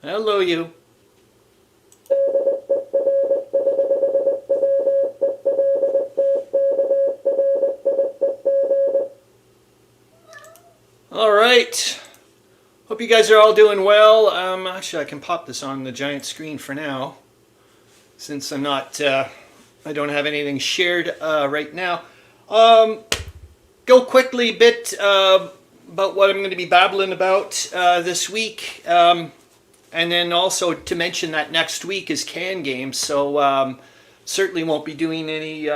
Hello, you. All right. Hope you guys are all doing well. Actually, I can pop this on the giant screen for now, since I'm not. I don't have anything shared right now. Go quickly a bit about what I'm going to be babbling about this week. And then also to mention that next week is CanGames, so certainly won't be doing any,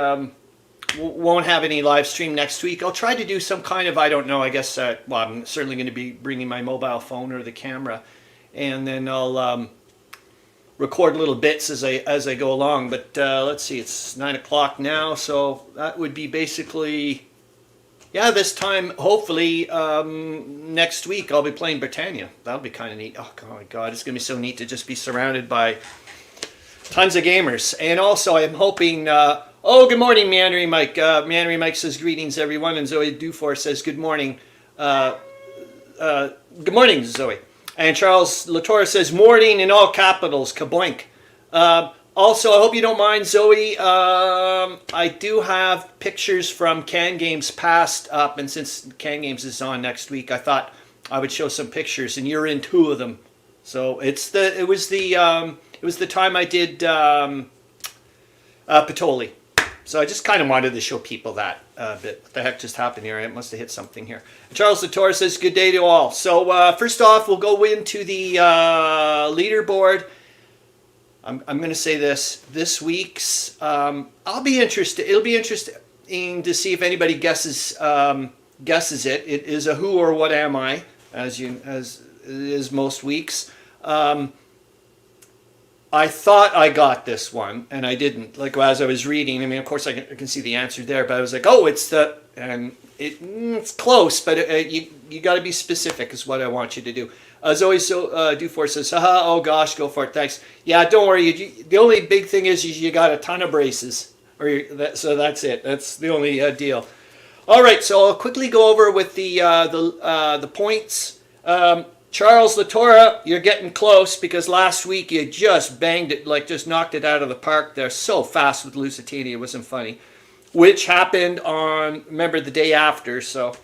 won't have any live stream next week. I'll try to do some kind of, I don't know, I guess, well, I'm certainly going to be bringing my mobile phone or the camera, and then I'll record little bits as I go along. But let's see, it's 9 o'clock now, so that would be basically... Yeah, this time, hopefully, next week I'll be playing Britannia. That'll be kind of neat. Oh, my God, it's going to be so neat to just be surrounded by tons of gamers. And also, I'm hoping... oh, good morning, Meandering Mike. Meandering Mike says, greetings, everyone. And Zoe Dufour says, good morning. Good morning, Zoe. And Charles Latora says, morning in all capitals, kaboink. Also, I hope you don't mind, Zoe. I do have pictures from CanGames past up, and since CanGames is on next week, I thought I would show some pictures, and you're in 2 of them. So it was the time I did Patoli. So I just kind of wanted to show people that bit. What the heck just happened here? I must have hit something here. Charles Latorre says, good day to all. So first off, we'll go into the leaderboard. I'm going to say this week's, I'll be interested. It'll be interesting to see if anybody guesses it. It is a who or what am I, as it is most weeks. I thought I got this one, and I didn't. Like, as I was reading, I mean, of course I can see the answer there, but I was like, oh, it's the, and it's close, but you got to be specific is what I want you to do. Zoe Dufour says, haha, oh gosh, go for it, thanks. Yeah, don't worry. The only big thing is you got a ton of braces, so that's it. That's the only deal. All right, so I'll quickly go over with the points. Charles Latora, you're getting close because last week you just banged it, like just knocked it out of the park. They're so fast with Lusitania, it wasn't funny. Which happened on, remember, the day after, so...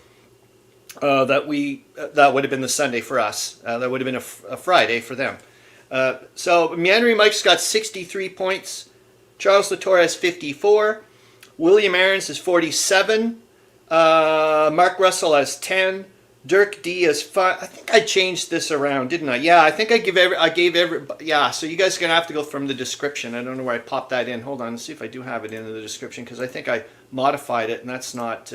that would have been the Sunday for us. That would have been a Friday for them. So Meandering Mike's got 63 points. Charles Latorre has 54. William Arends has 47. Mark Russell has 10. Dirk D has 5. I think I changed this around, didn't I? Yeah, I think I gave every. Yeah, so you guys are gonna have to go from the description. I don't know where I popped that in. Hold on, let's see if I do have it in the description because I think I modified it, and that's not.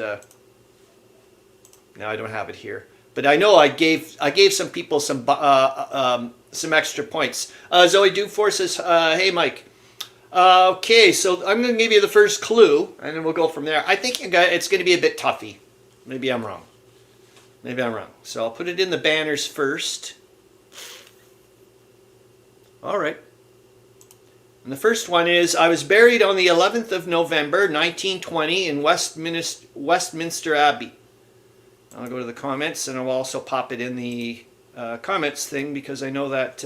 Now I don't have it here, but I know I gave some people some extra points. Zoe Dufour says, "Hey Mike, okay, so I'm going to give you the first clue, and then we'll go from there. I think it's going to be a bit toughy. Maybe I'm wrong. So I'll put it in the banners first. All right. And the first one is, I was buried on the 11th of November, 1920 in Westminster Abbey. I'll go to the comments, and I'll also pop it in the comments thing because I know that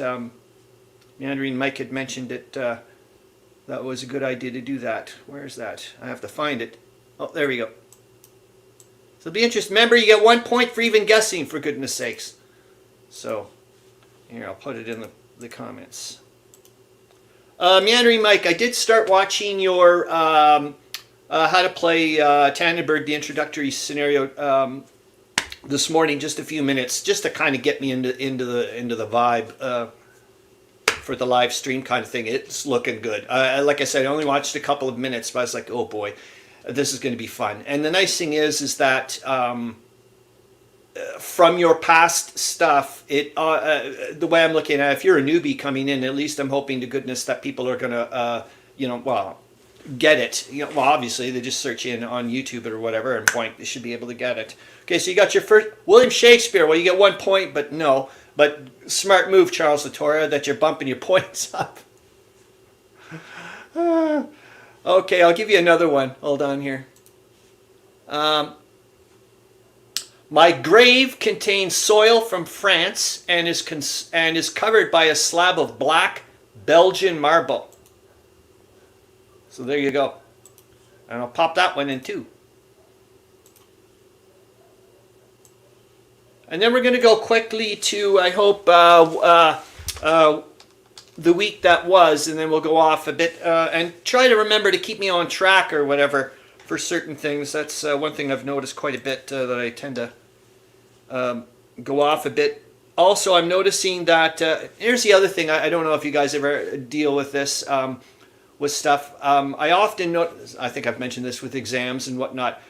Meandering Mike had mentioned it. That was a good idea to do that. Where's that? I have to find it. Oh, there we go. So it'll be interesting. Remember, you get 1 point for even guessing, for goodness sakes. So, here, I'll put it in the comments. Meandering Mike, I did start watching your how to play Tannenberg, the introductory scenario, this morning, just a few minutes, just to kind of get me into the vibe for the live stream kind of thing. It's looking good. Like I said, I only watched a couple of minutes, but I was like, oh boy, this is going to be fun. And the nice thing is that from your past stuff, the way I'm looking at it, if you're a newbie coming in, at least I'm hoping to goodness that people are going to, get it. Well, obviously they just search in on YouTube or whatever and point. They should be able to get it. Okay, so you got your first William Shakespeare. Well, you get 1 point, but no. But smart move, Charles Latora, that you're bumping your points up. Okay, I'll give you another one. Hold on here. My grave contains soil from France and is covered by a slab of black Belgian marble. So there you go. And I'll pop that one in too. And then we're going to go quickly to, I hope, the week that was, and then we'll go off a bit and try to remember to keep me on track or whatever for certain things. That's one thing I've noticed quite a bit, that I tend to go off a bit. Also, I'm noticing that, here's the other thing, I don't know if you guys ever deal with this, with stuff. I often notice, I think I've mentioned this with exams and whatnot,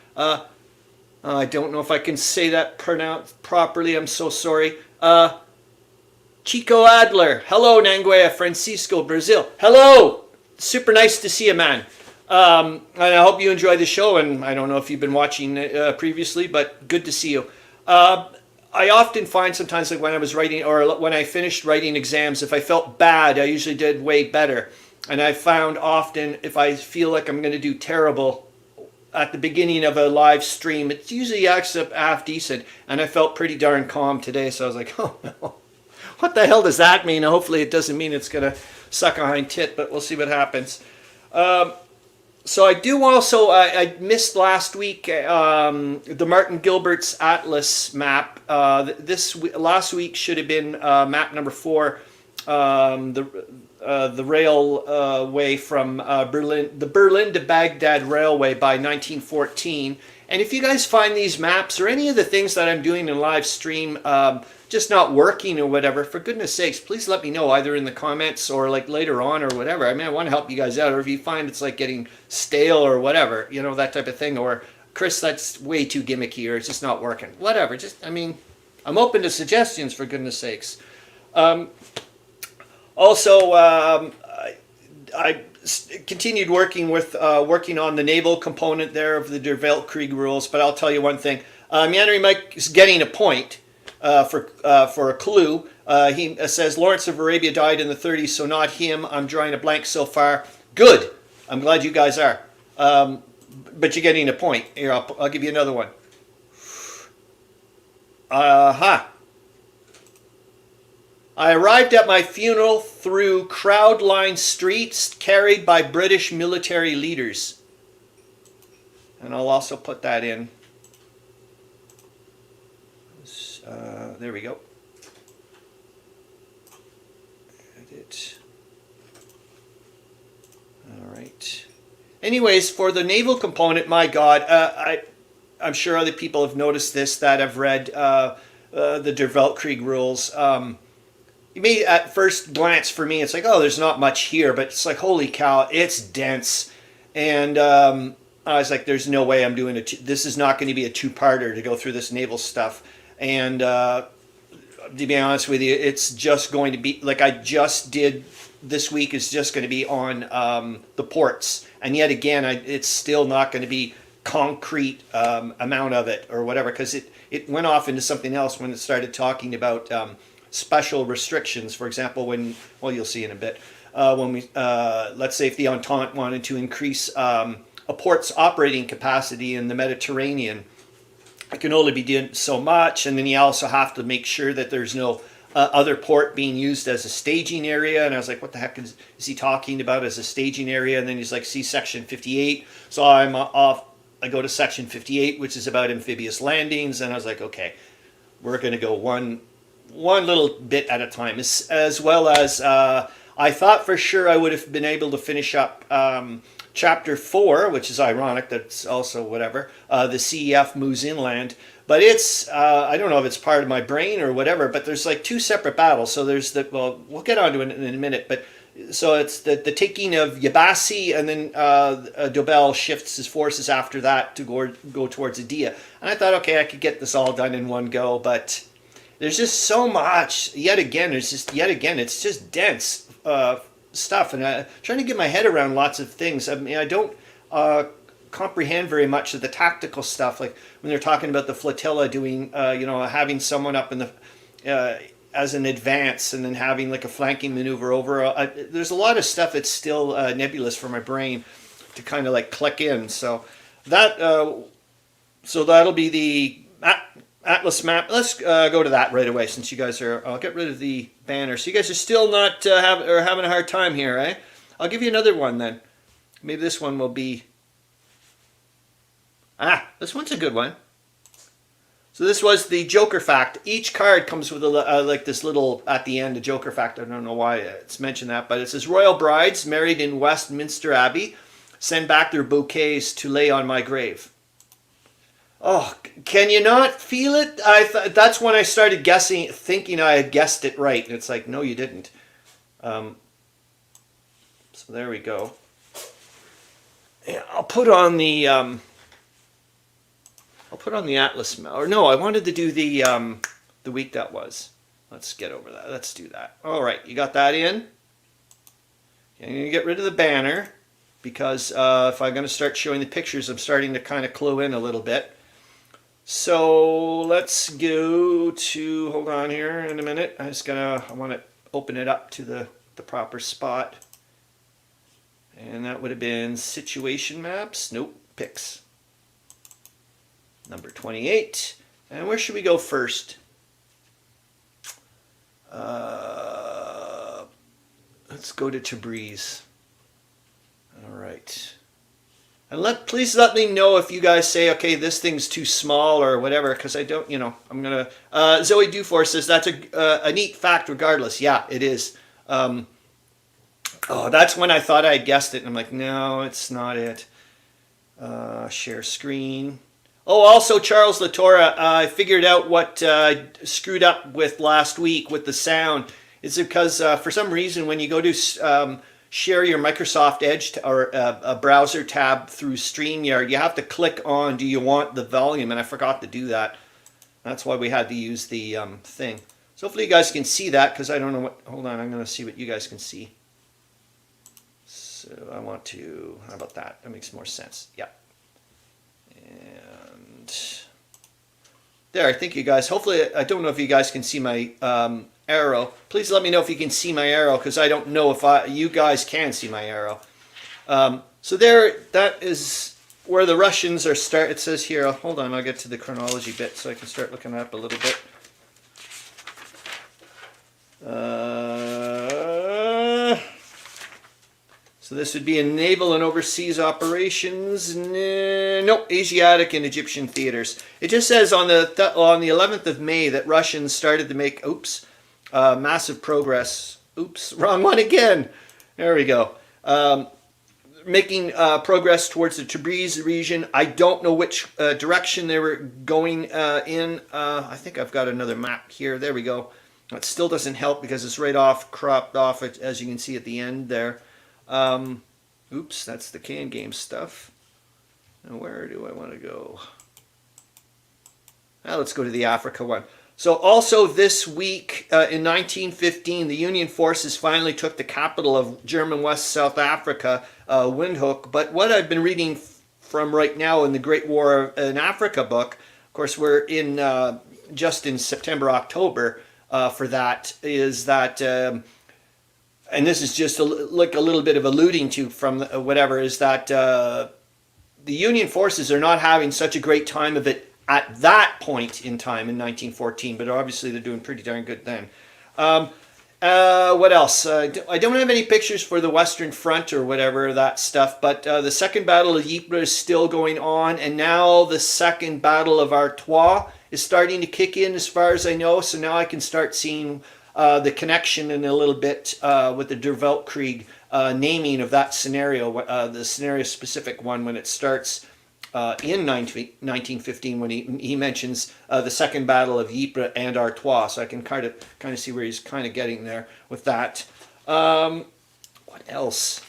I don't know if I can say that pronounced properly, I'm so sorry. Chico Adler, hello Nanguea, Francisco, Brazil, hello, super nice to see you, man. And I hope you enjoy the show, and I don't know if you've been watching previously, but good to see you. I often find sometimes, like when I was writing, or when I finished writing exams, if I felt bad, I usually did way better. And I found often, if I feel like I'm going to do terrible at the beginning of a live stream, it's usually actually half decent, and I felt pretty darn calm today, so I was like, oh no. What the hell does that mean? Hopefully it doesn't mean it's going to suck a hind tit, but we'll see what happens. So I do also, I missed last week the Martin Gilbert's Atlas map. Last week should have been map number 4, the railway from Berlin, the Berlin to Baghdad Railway by 1914. And if you guys find these maps or any of the things that I'm doing in live stream just not working or whatever, for goodness sakes, please let me know either in the comments or like later on or whatever. I mean, I want to help you guys out, or if you find it's like getting stale or whatever, you know, that type of thing, or Chris, that's way too gimmicky, or it's just not working. Whatever, just, I mean, I'm open to suggestions, for goodness sakes. Also, I continued working on the naval component there of the Weltkrieg rules, but I'll tell you one thing. Meandering Mike is getting a point for a clue. He says Lawrence of Arabia died in the 30s, so not him. I'm drawing a blank so far. Good. I'm glad you guys are. But you're getting a point. Here, I'll give you another one. I arrived at my funeral through crowd-lined streets carried by British military leaders. And I'll also put that in. There we go. Edit. All right. Anyways, for the naval component, my God, I'm sure other people have noticed this that have read the Der Weltkrieg rules. You may, at first glance for me, it's like, oh, there's not much here, but it's like, holy cow, it's dense. And I was like, there's no way I'm doing this is not going to be a two-parter to go through this naval stuff. And to be honest with you, it's just going to be, like I just did this week, is just going to be on the ports. And yet again, it's still not going to be concrete amount of it or whatever, because it went off into something else when it started talking about special restrictions. For example, when, well, you'll see in a bit, when we, let's say if the Entente wanted to increase a port's operating capacity in the Mediterranean, it can only be doing so much, and then you also have to make sure that there's no other port being used as a staging area. And I was like, what the heck is he talking about as a staging area? And then he's like, see section 58. So I'm off, I go to section 58, which is about amphibious landings, and I was like, okay, we're going to go one little bit at a time, as well as I thought for sure I would have been able to finish up Chapter 4, which is ironic, that's also whatever, the C.E.F. moves inland. But it's, I don't know if it's part of my brain or whatever, but there's like two separate battles. So there's the, well, we'll get onto it in a minute, but so it's the taking of Yabasi, and then Dobell shifts his forces after that to go towards Adia. And I thought, okay, I could get this all done in one go, but there's just so much. Yet again, it's just dense stuff, and I'm trying to get my head around lots of things. I mean, I don't comprehend very much of the tactical stuff, like when they're talking about the flotilla doing, you know, having someone up in the as an advance, and then having like a flanking maneuver over. There's a lot of stuff that's still nebulous for my brain to kind of like click in. So that, so that'll be the Atlas map. Let's go to that right away since you guys are. I'll get rid of the banner. So you guys are still not having a hard time here, eh? I'll give you another one then. Maybe this one will be. This one's a good one. So this was the Joker fact. Each card comes with a like this little at the end, a Joker fact. I don't know why it's mentioned that, but it says royal brides married in Westminster Abbey send back their bouquets to lay on my grave. Oh, can you not feel it? That's when I started thinking I had guessed it right, and it's like, no, you didn't. So there we go. Yeah, I'll put on the Atlas, or no, I wanted to do the week that was. Let's get over that. Let's do that. All right, you got that in. I'm going to get rid of the banner because if I'm going to start showing the pictures, I'm starting to kind of clue in a little bit. So let's go to, hold on here in a minute. I want to open it up to the proper spot. And that would have been situation maps. Nope, pics. Number 28. And where should we go first? Let's go to Tabriz. All right. And please let me know if you guys say, okay, this thing's too small or whatever, because I don't, I'm going to... Zoe Dufour says that's a neat fact regardless. Yeah, it is. Oh, that's when I thought I had guessed it. And I'm like, no, it's not it. Share screen. Oh, also Charles Latora, I figured out what I screwed up with last week with the sound. It's because for some reason when you go to... share your Microsoft Edge or a browser tab through StreamYard, you have to click on, do you want the volume? And I forgot to do that. That's why we had to use the thing. So hopefully you guys can see that, because I don't know what, hold on, I'm going to see what you guys can see. So I want to, how about that? That makes more sense. Yeah. And there, I think you guys, hopefully, I don't know if you guys can see my arrow. Please let me know if you can see my arrow, because I don't know if you guys can see my arrow. So there, that is where the Russians are it says here, hold on, I'll get to the chronology bit so I can start looking up a little bit. So this would be in naval and overseas operations. Nope, Asiatic and Egyptian theaters. It just says on the 11th of May that Russians started to make, massive progress. Oops, wrong one again. There we go. Making progress towards the Tabriz region. I don't know which direction they were going in. I think I've got another map here. There we go. It still doesn't help because it's right off, cropped off, as you can see at the end there. Oops, that's the CanGames stuff. Now where do I want to go? Now let's go to the Africa one. So also this week in 1915, the Union forces finally took the capital of German West South Africa, Windhoek. But what I've been reading from right now in the Great War in Africa book, of course we're in just in September, October for that, is that, and this is just like a little bit of alluding to from whatever, is that the Union forces are not having such a great time of it at that point in time in 1914, but obviously they're doing pretty darn good then. What else? I don't have any pictures for the Western Front or whatever, that stuff, but the Second Battle of Ypres is still going on, and now the Second Battle of Artois is starting to kick in as far as I know, so now I can start seeing the connection in a little bit with the Der Weltkrieg naming of that scenario, the scenario-specific one when it starts in 1915 when he mentions the Second Battle of Ypres and Artois, so I can kind of see where he's kind of getting there with that. What else?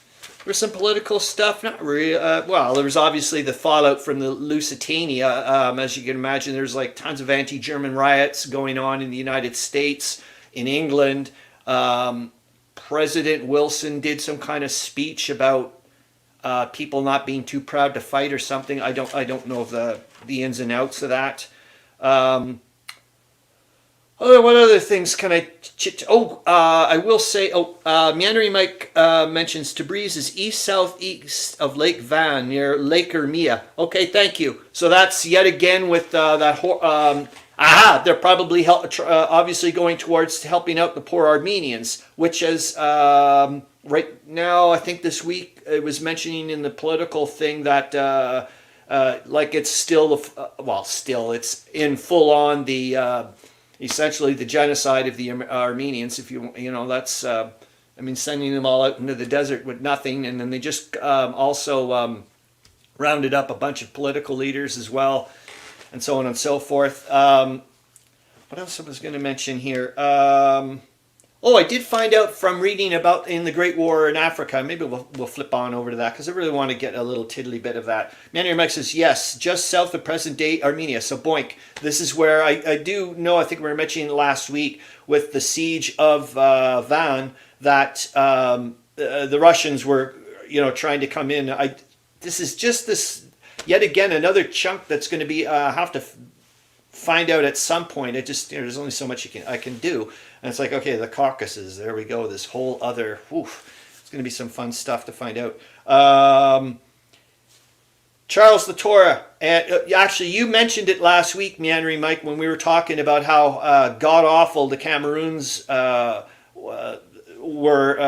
There's some political stuff, not really. Well, there was obviously the fallout from the Lusitania. As you can imagine, there's like tons of anti-German riots going on in the United States, in England. President Wilson did some kind of speech about people not being too proud to fight or something. I don't know the ins and outs of that. What other things can I... I will say... Meandering Mike mentions Tabriz is southeast of Lake Van, near Lake Ermia. Okay, thank you. So that's yet again with that Aha, they're probably obviously going towards helping out the poor Armenians, which is right now, I think this week it was mentioning in the political thing that like it's still, still it's in full on the essentially the genocide of the Armenians. If you know, that's I mean, sending them all out into the desert with nothing, and then they just also rounded up a bunch of political leaders as well, and so on and so forth. What else I was going to mention here? Oh, I did find out from reading about in the Great War in Africa. Maybe we'll flip on over to that because I really want to get a little tiddly bit of that. Meandering Mike says, yes, just south of present-day Armenia. So, boink. This is where I do know, I think we were mentioning last week with the siege of Van, that the Russians were, trying to come in. This is just this, yet again, another chunk that's going to be, have to find out at some point. It just, there's only so much I can do. And it's like, okay, the Caucasus, there we go. This whole other, it's going to be some fun stuff to find out. Charles Latora, and actually you mentioned it last week, Meandering Mike, when we were talking about how god-awful the Cameroons were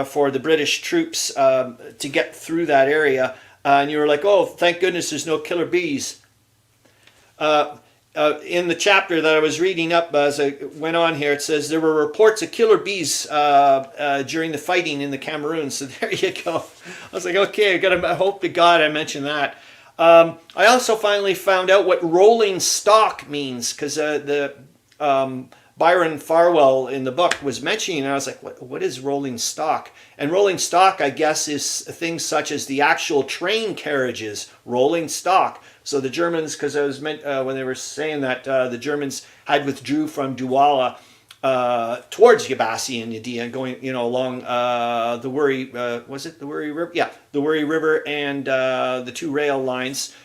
for the British troops to get through that area. And you were like, oh, thank goodness there's no killer bees. In the chapter that I was reading up as I went on here, it says there were reports of killer bees during the fighting in the Cameroon. So there you go. I was like, okay, I hope to God I mentioned that. I also finally found out what rolling stock means, because the Byron Farwell in the book was mentioning, and I was like, what is rolling stock? And rolling stock, I guess, is things such as the actual train carriages, rolling stock. So the Germans, because I was when they were saying that the Germans had withdrew from Douala towards Yabassi and Yadea, going along the Wurry, was it the Wurry River? Yeah, the Wurry River and the two rail lines.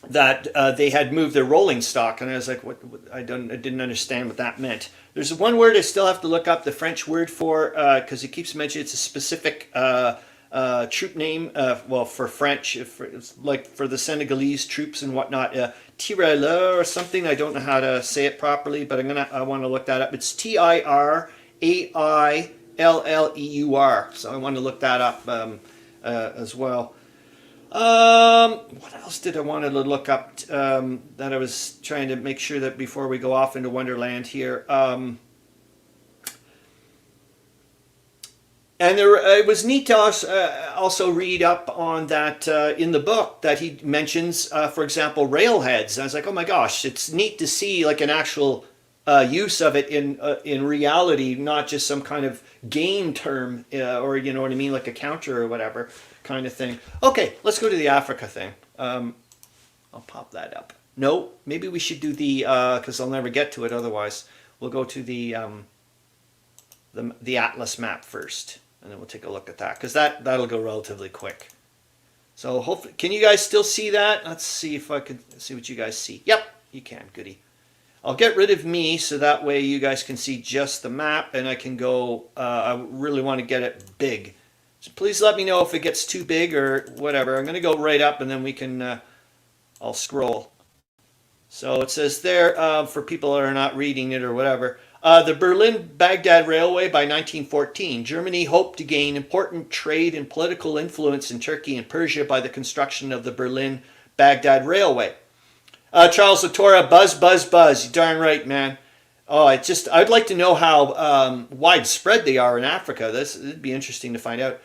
That they had moved their rolling stock, and I was like, "What? I didn't understand what that meant." There's one word I still have to look up the French word for, because it keeps mentioning it's a specific troop name. Well, for French, it's like for the Senegalese troops and whatnot, Tiralleur or something. I don't know how to say it properly, but I want to look that up. It's Tirailleur. So I want to look that up as well. What else did I want to look up that I was trying to make sure that before we go off into Wonderland here? And it was neat to also read up on that in the book that he mentions, for example, railheads. I was like, oh my gosh, it's neat to see like an actual use of it in reality, not just some kind of game term or you know what I mean, like a counter or whatever kind of thing. Okay, let's go to the Africa thing. I'll pop that up. No, maybe we should do the because I'll never get to it otherwise. We'll go to the Atlas map first, and then we'll take a look at that because that'll go relatively quick. So hopefully, can you guys still see that? Let's see if I can see what you guys see. Yep, you can. Goody. I'll get rid of me so that way you guys can see just the map, and I can go. I really want to get it big. So please let me know if it gets too big or whatever. I'm going to go right up, and then we can. I'll scroll. So it says there for people that are not reading it or whatever. The Berlin-Baghdad Railway by 1914. Germany hoped to gain important trade and political influence in Turkey and Persia by the construction of the Berlin-Baghdad Railway. Charles Latora, buzz, buzz, buzz. You're darn right, man. Oh, I'd like to know how widespread they are in Africa. It'd be interesting to find out.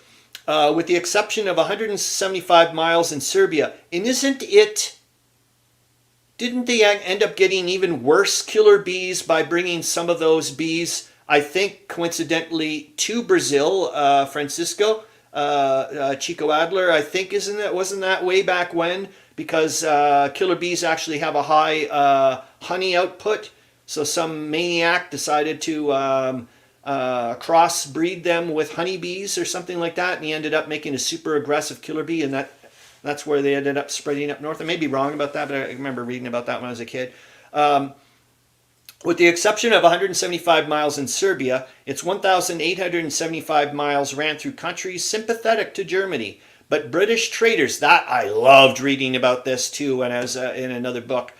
With the exception of 175 miles in Serbia. And didn't they end up getting even worse killer bees by bringing some of those bees, I think, coincidentally, to Brazil? Francisco, Chico Adler, I think, wasn't that way back when? Because killer bees actually have a high honey output. So some maniac decided to crossbreed them with honeybees or something like that, and he ended up making a super aggressive killer bee, and that's where they ended up spreading up north. I may be wrong about that, but I remember reading about that when I was a kid. With the exception of 175 miles in Serbia, its 1,875 miles ran through countries sympathetic to Germany. But British traders, that I loved reading about this too when I was in another book.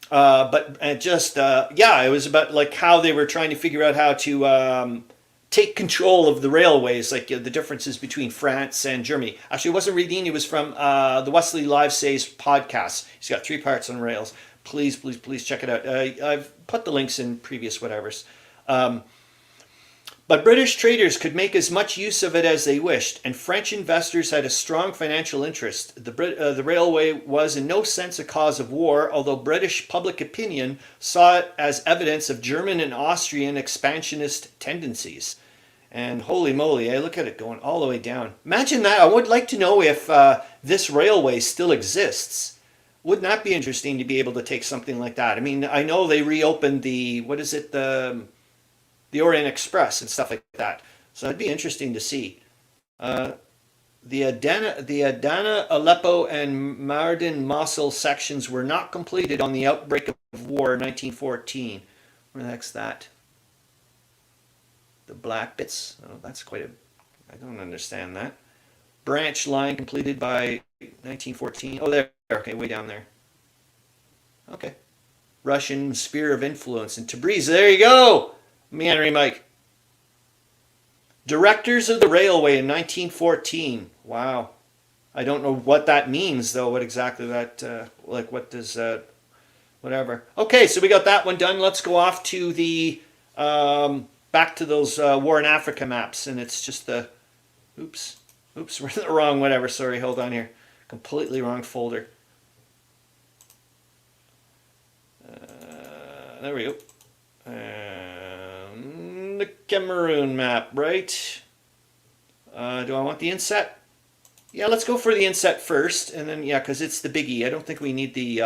But just yeah, it was about like how they were trying to figure out how to take control of the railways, like the differences between France and Germany. Actually, it wasn't reading; it was from the Wesley Live Says podcast. He's got 3 parts on rails. Please, please, please check it out. I've put the links in previous whatevers. But British traders could make as much use of it as they wished, and French investors had a strong financial interest. The railway was in no sense a cause of war, although British public opinion saw it as evidence of German and Austrian expansionist tendencies. And holy moly, I look at it going all the way down. Imagine that. I would like to know if this railway still exists. Wouldn't that be interesting to be able to take something like that? I mean, I know they reopened the, what is it, the Orient Express and stuff like that. So it'd be interesting to see. The Adana, Aleppo, and Mardin, Mosul sections were not completed on the outbreak of war in 1914. Where the heck's that? The black bits. Oh, that's quite a... I don't understand that. Branch line completed by 1914. Oh, there. Okay, way down there. Okay. Russian sphere of influence in Tabriz. There you go! Meandering Mike. Directors of the railway in 1914. Wow. I don't know what that means, though. What exactly that, like, what does, whatever. Okay, so we got that one done. Let's go off to the, back to those War in Africa maps. And it's just the, oops, we're in the wrong, whatever. Sorry, hold on here. Completely wrong folder. There we go. The Cameroon map, right? Do I want the inset? Yeah, let's go for the inset first, and then, yeah, because it's the biggie. I don't think we need the,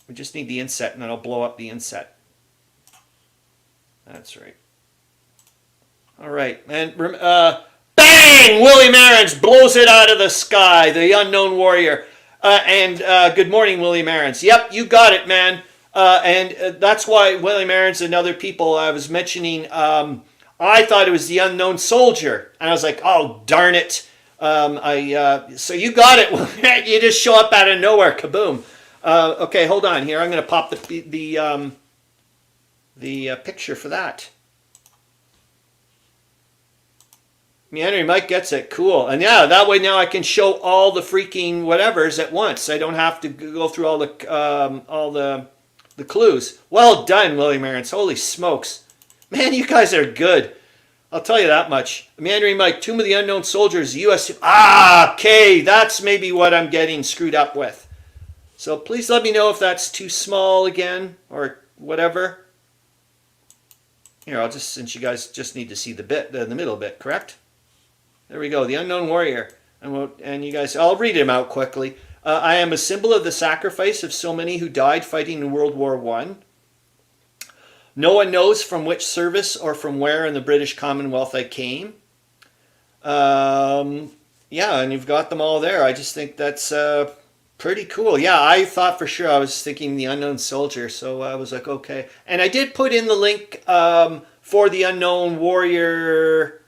we just need the inset, and then I'll blow up the inset. That's right. All right, and bang! William Arends blows it out of the sky, the unknown warrior. Good morning, William Arends. Yep, you got it, man. That's why William Arends and other people I was mentioning, I thought it was the unknown soldier. And I was like, oh, darn it. So you got it. You just show up out of nowhere. Kaboom. Okay, hold on here. I'm going to pop the picture for that. Meandering Mike gets it. Cool. And yeah, that way now I can show all the freaking whatevers at once. I don't have to go through all the clues. Well done, William Arends. Holy smokes. Man, you guys are good. I'll tell you that much. Meandering Mike, Tomb of the Unknown Soldiers, U.S. Ah, okay. That's maybe what I'm getting screwed up with. So please let me know if that's too small again or whatever. Here, I'll just, since you guys just need to see the bit, the middle bit, correct? There we go, the Unknown Warrior. And you guys, I'll read him out quickly. I am a symbol of the sacrifice of so many who died fighting in World War I. No one knows from which service or from where in the British Commonwealth I came. Yeah, and you've got them all there. I just think that's pretty cool. Yeah, I thought for sure I was thinking the Unknown Soldier, so I was like, okay. And I did put in the link for the Unknown Warrior.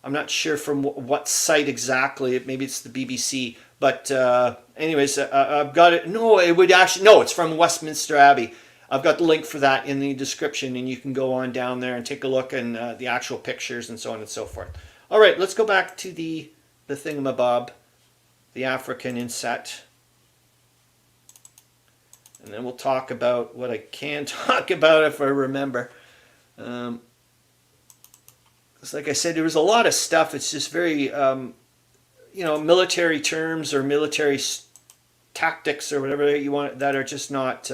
I'm not sure from what site exactly. Maybe it's the BBC. But anyways, I've got it. No, it would actually, no, it's from Westminster Abbey. I've got the link for that in the description, and you can go on down there and take a look and the actual pictures and so on and so forth. All right, let's go back to the thingamabob, the African inset. And then we'll talk about what I can talk about if I remember. Like I said, there was a lot of stuff. It's just very, military terms or military tactics or whatever you want that are just not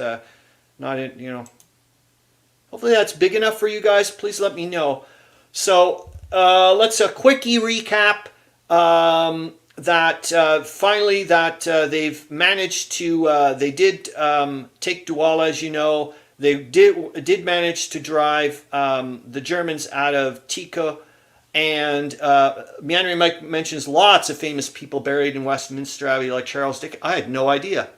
Hopefully that's big enough for you guys. Please let me know. So let's a quickie recap. Finally they've managed to. They did take Douala, as you know. They did manage to drive the Germans out of Tika, and Meandering Mike mentions lots of famous people buried in Westminster Abbey, like Charles Dickens. I had no idea.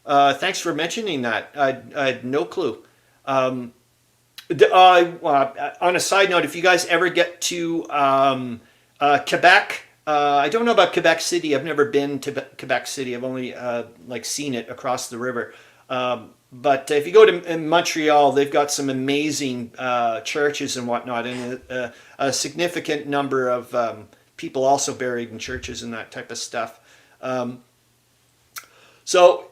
Thanks for mentioning that. I had no clue. On a side note, if you guys ever get to Quebec, I don't know about Quebec City. I've never been to Quebec City. I've only seen it across the river. But if you go to Montreal, they've got some amazing churches and whatnot, and a significant number of people also buried in churches and that type of stuff. So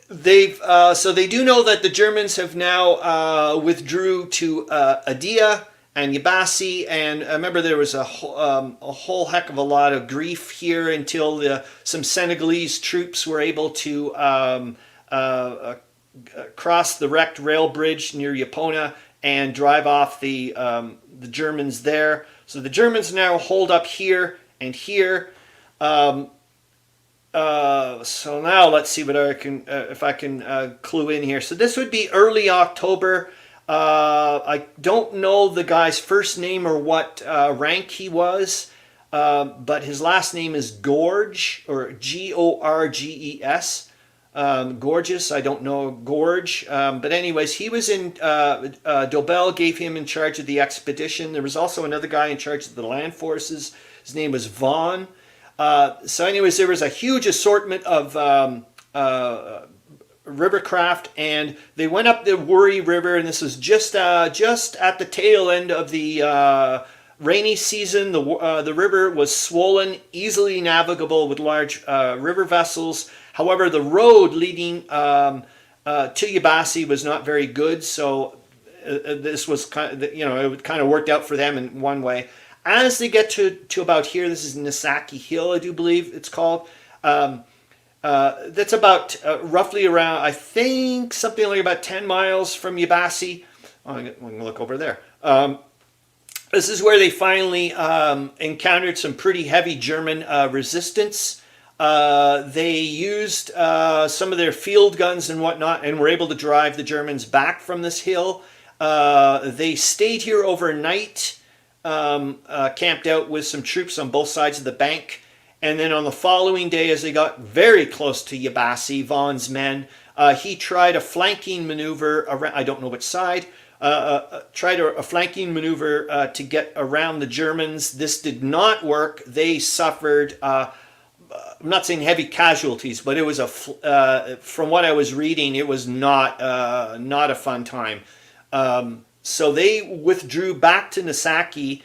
they do know that the Germans have now withdrew to Adia and Yabassi, and I remember there was a whole heck of a lot of grief here until some Senegalese troops were able to cross the wrecked rail bridge near Yapona and drive off the Germans there. So the Germans now hold up here and here. So now let's see what I can, if I can clue in here. So this would be early October. I don't know the guy's first name or what rank he was, but his last name is Gorge, or Gorges. Gorgeous, I don't know, Gorge. But anyways, he was in, Dobell gave him in charge of the expedition. There was also another guy in charge of the land forces. His name was Vaughan. So anyways, there was a huge assortment of rivercraft, and they went up the Wouri River, and this was just at the tail end of the rainy season. The river was swollen, easily navigable with large river vessels. However, the road leading to Yabassi was not very good, so this was kind of, it kind of worked out for them in one way. As they get to about here, this is Nisaki Hill, I do believe it's called. That's about roughly around, I think, something like about 10 miles from Yabassi. Oh, I'm going to look over there. This is where they finally encountered some pretty heavy German resistance. They used some of their field guns and whatnot and were able to drive the Germans back from this hill. They stayed here overnight, camped out with some troops on both sides of the bank. And then on the following day, as they got very close to Yabassi, Vaughan's men, he tried a flanking maneuver around, I don't know which side, tried a flanking maneuver to get around the Germans. This did not work. They suffered, I'm not saying heavy casualties, but it was from what I was reading, it was not a fun time. So they withdrew back to Nisaki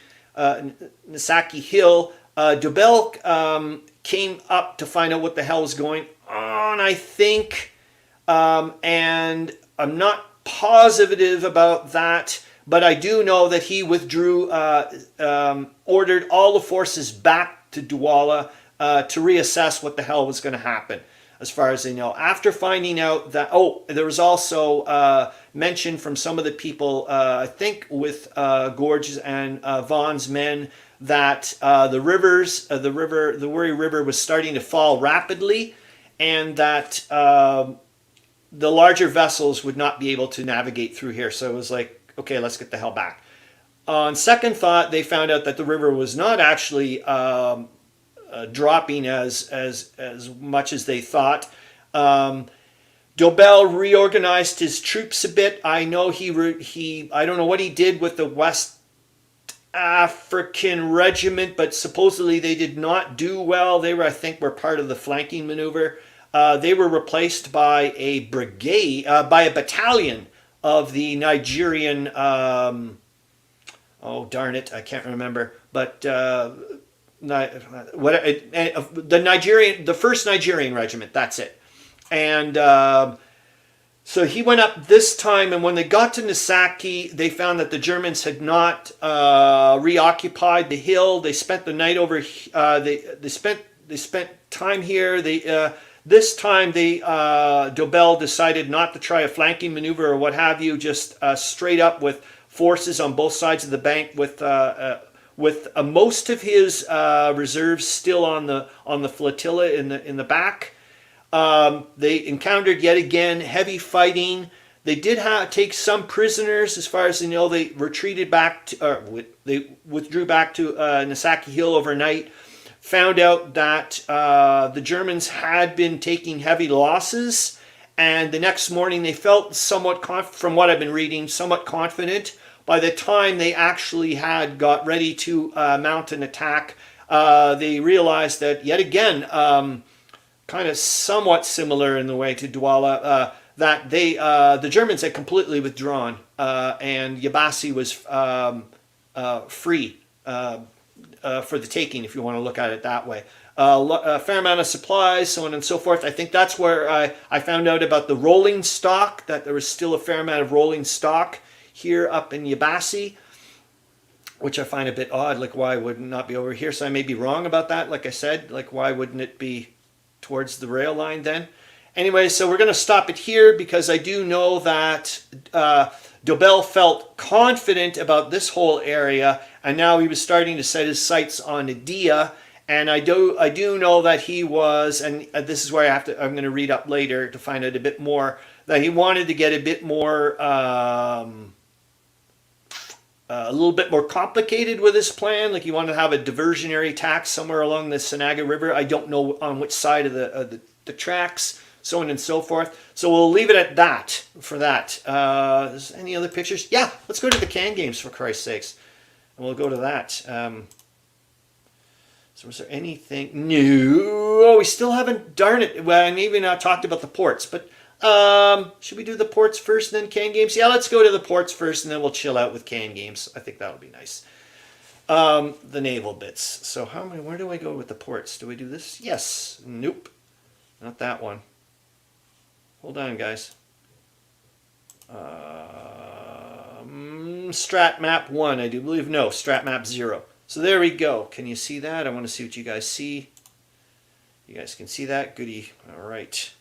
Hill. Dobell came up to find out what the hell was going on, I think, and I'm not positive about that, but I do know that he withdrew, ordered all the forces back to Douala to reassess what the hell was going to happen, as far as they know. After finding out that, there was also mention from some of the people, I think with Gorges and Vaughan's men, that the Wouri River was starting to fall rapidly, and that the larger vessels would not be able to navigate through here. So it was like, okay, let's get the hell back. On second thought, they found out that the river was not actually dropping as much as they thought. Dobell reorganized his troops a bit. I know I don't know what he did with the West African regiment, but supposedly they did not do well. They were part of the flanking maneuver. They were replaced by a battalion of the Nigerian, oh darn it, I can't remember, but the first Nigerian regiment, that's it. And so he went up this time, and when they got to Nisaki, they found that the Germans had not reoccupied the hill. They spent the night over. They spent time here. This time Dobell decided not to try a flanking maneuver or what have you. Just straight up with forces on both sides of the bank, with most of his reserves still on the flotilla in the back. They encountered yet again heavy fighting. They did take some prisoners, as far as they know. They retreated back they withdrew back to Nisaki Hill overnight. Found out that the Germans had been taking heavy losses, and the next morning they felt somewhat, from what I've been reading, somewhat confident. By the time they actually had got ready to mount an attack, they realized that yet again, kind of somewhat similar in the way to Douala, that the Germans had completely withdrawn, and Yabassi was free for the taking, if you want to look at it that way. A fair amount of supplies, so on and so forth. I think that's where I found out about the rolling stock, that there was still a fair amount of rolling stock here up in Yabassi, which I find a bit odd. Like, why would it not be over here? So I may be wrong about that. Like I said, like, why wouldn't it be towards the rail line then? Anyway, so we're going to stop it here because I do know that Dobell felt confident about this whole area, and now he was starting to set his sights on Adia. And I do know that he was, and this is where I'm going to read up later to find out a bit more, that he wanted to get a bit more, a little bit more complicated with his plan. Like, he wanted to have a diversionary attack somewhere along the Sanaga River. I don't know on which side of the tracks, so on and so forth. So we'll leave it at that for that. Is any other pictures? Yeah, let's go to the CanGames, for Christ's sakes. And we'll go to that. So was there anything? No, we still haven't, darn it. Well, and even talked about the ports. But should we do the ports first and then CanGames? Yeah, let's go to the ports first and then we'll chill out with CanGames. I think that'll be nice. The naval bits. So where do I go with the ports? Do we do this? Yes. Nope. Not that one. Hold on, guys. Strat map 1, I do believe. No, strat map 0. So there we go. Can you see that? I want to see what you guys see. You guys can see that? Goody. All right.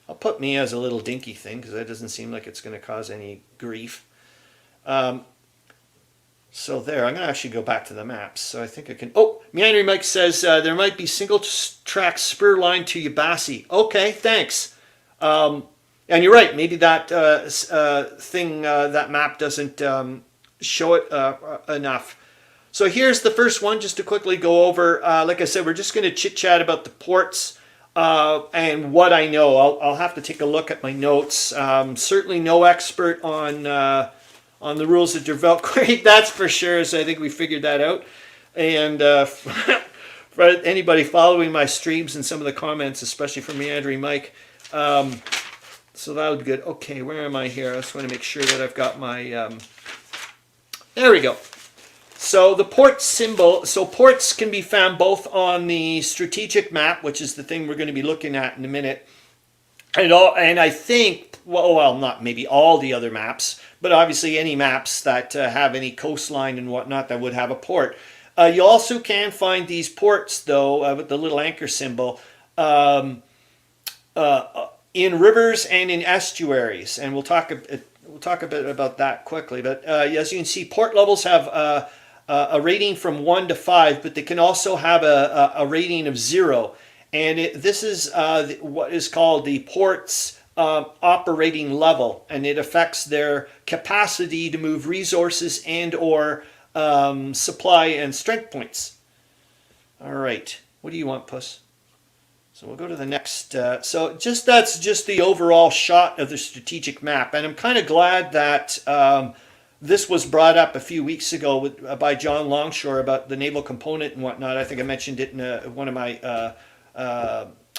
I'll put me as a little dinky thing because that doesn't seem like it's going to cause any grief. So there, I'm going to actually go back to the maps. So I think I can... Oh, Meandering Mike says there might be single track spur line to Yabassi. Okay, thanks. And you're right. Maybe that that map doesn't show it enough. So here's the first one, just to quickly go over. Like I said, we're just going to chit-chat about the ports and what I know. I'll have to take a look at my notes. Certainly no expert on the rules of Weltkrieg, that's for sure. So I think we figured that out. And for anybody following my streams and some of the comments, especially from Meandering Mike, so that'll be good. Okay, where am I here? I just want to make sure that I've got my... there we go. So the port symbol, so ports can be found both on the strategic map, which is the thing we're going to be looking at in a minute, and I think, well, not maybe all the other maps, but obviously any maps that have any coastline and whatnot that would have a port. You also can find these ports, though, with the little anchor symbol, in rivers and in estuaries, and we'll talk a bit about that quickly. But as you can see, port levels have a rating from 1 to 5, but they can also have a rating of 0. And this is what is called the port's operating level, and it affects their capacity to move resources and or supply and strength points. All right, what do you want, Puss? So we'll go to the next. So that's just the overall shot of the strategic map, and I'm kind of glad that this was brought up a few weeks ago by John Longshore about the naval component and whatnot. I think I mentioned it in one of my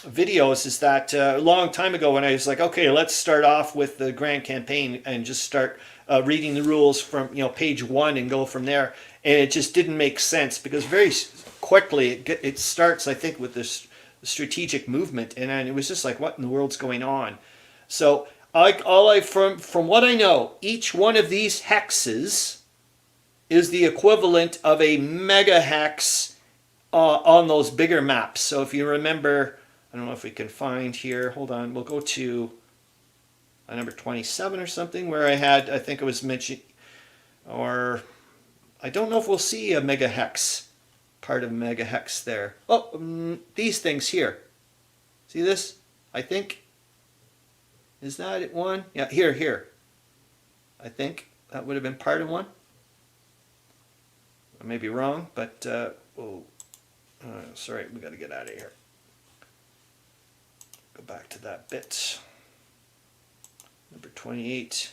videos, is that a long time ago when I was like, okay, let's start off with the grand campaign and just start reading the rules from page 1 and go from there. And it just didn't make sense because very quickly it starts, I think, with this strategic movement, and it was just like, what in the world's going on? So from what I know, each one of these hexes is the equivalent of a mega hex on those bigger maps. So if you remember, I don't know if we can find here, hold on, we'll go to number 27 or something, where I think it was mentioned, or I don't know if we'll see a mega hex, part of mega hex there. Oh, these things here. See this? I think. Is that it one? Yeah, here. I think that would have been part of one. I may be wrong, but sorry, we got to get out of here. Go back to that bit. Number 28.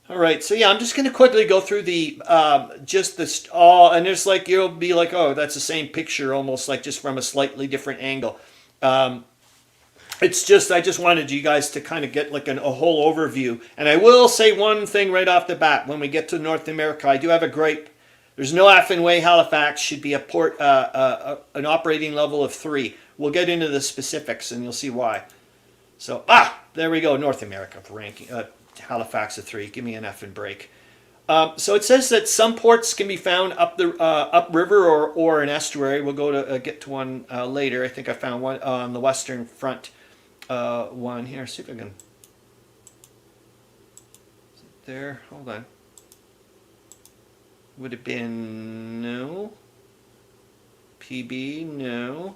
All right, so yeah, I'm just going to quickly go through the and there's like, you'll be like, oh, that's the same picture, almost like just from a slightly different angle. it's just, I just wanted you guys to kind of get like a whole overview. And I will say one thing right off the bat. When we get to North America, I do have a gripe. There's no effing way Halifax should be a port, an operating level of 3. We'll get into the specifics and you'll see why. So, there we go, North America ranking, Halifax a 3. Give me an effing break. So it says that some ports can be found upriver or an estuary. We'll go to get to one later. I think I found one on the western front. One here. See if I can. Is it there? Hold on. Would have been no. PB no.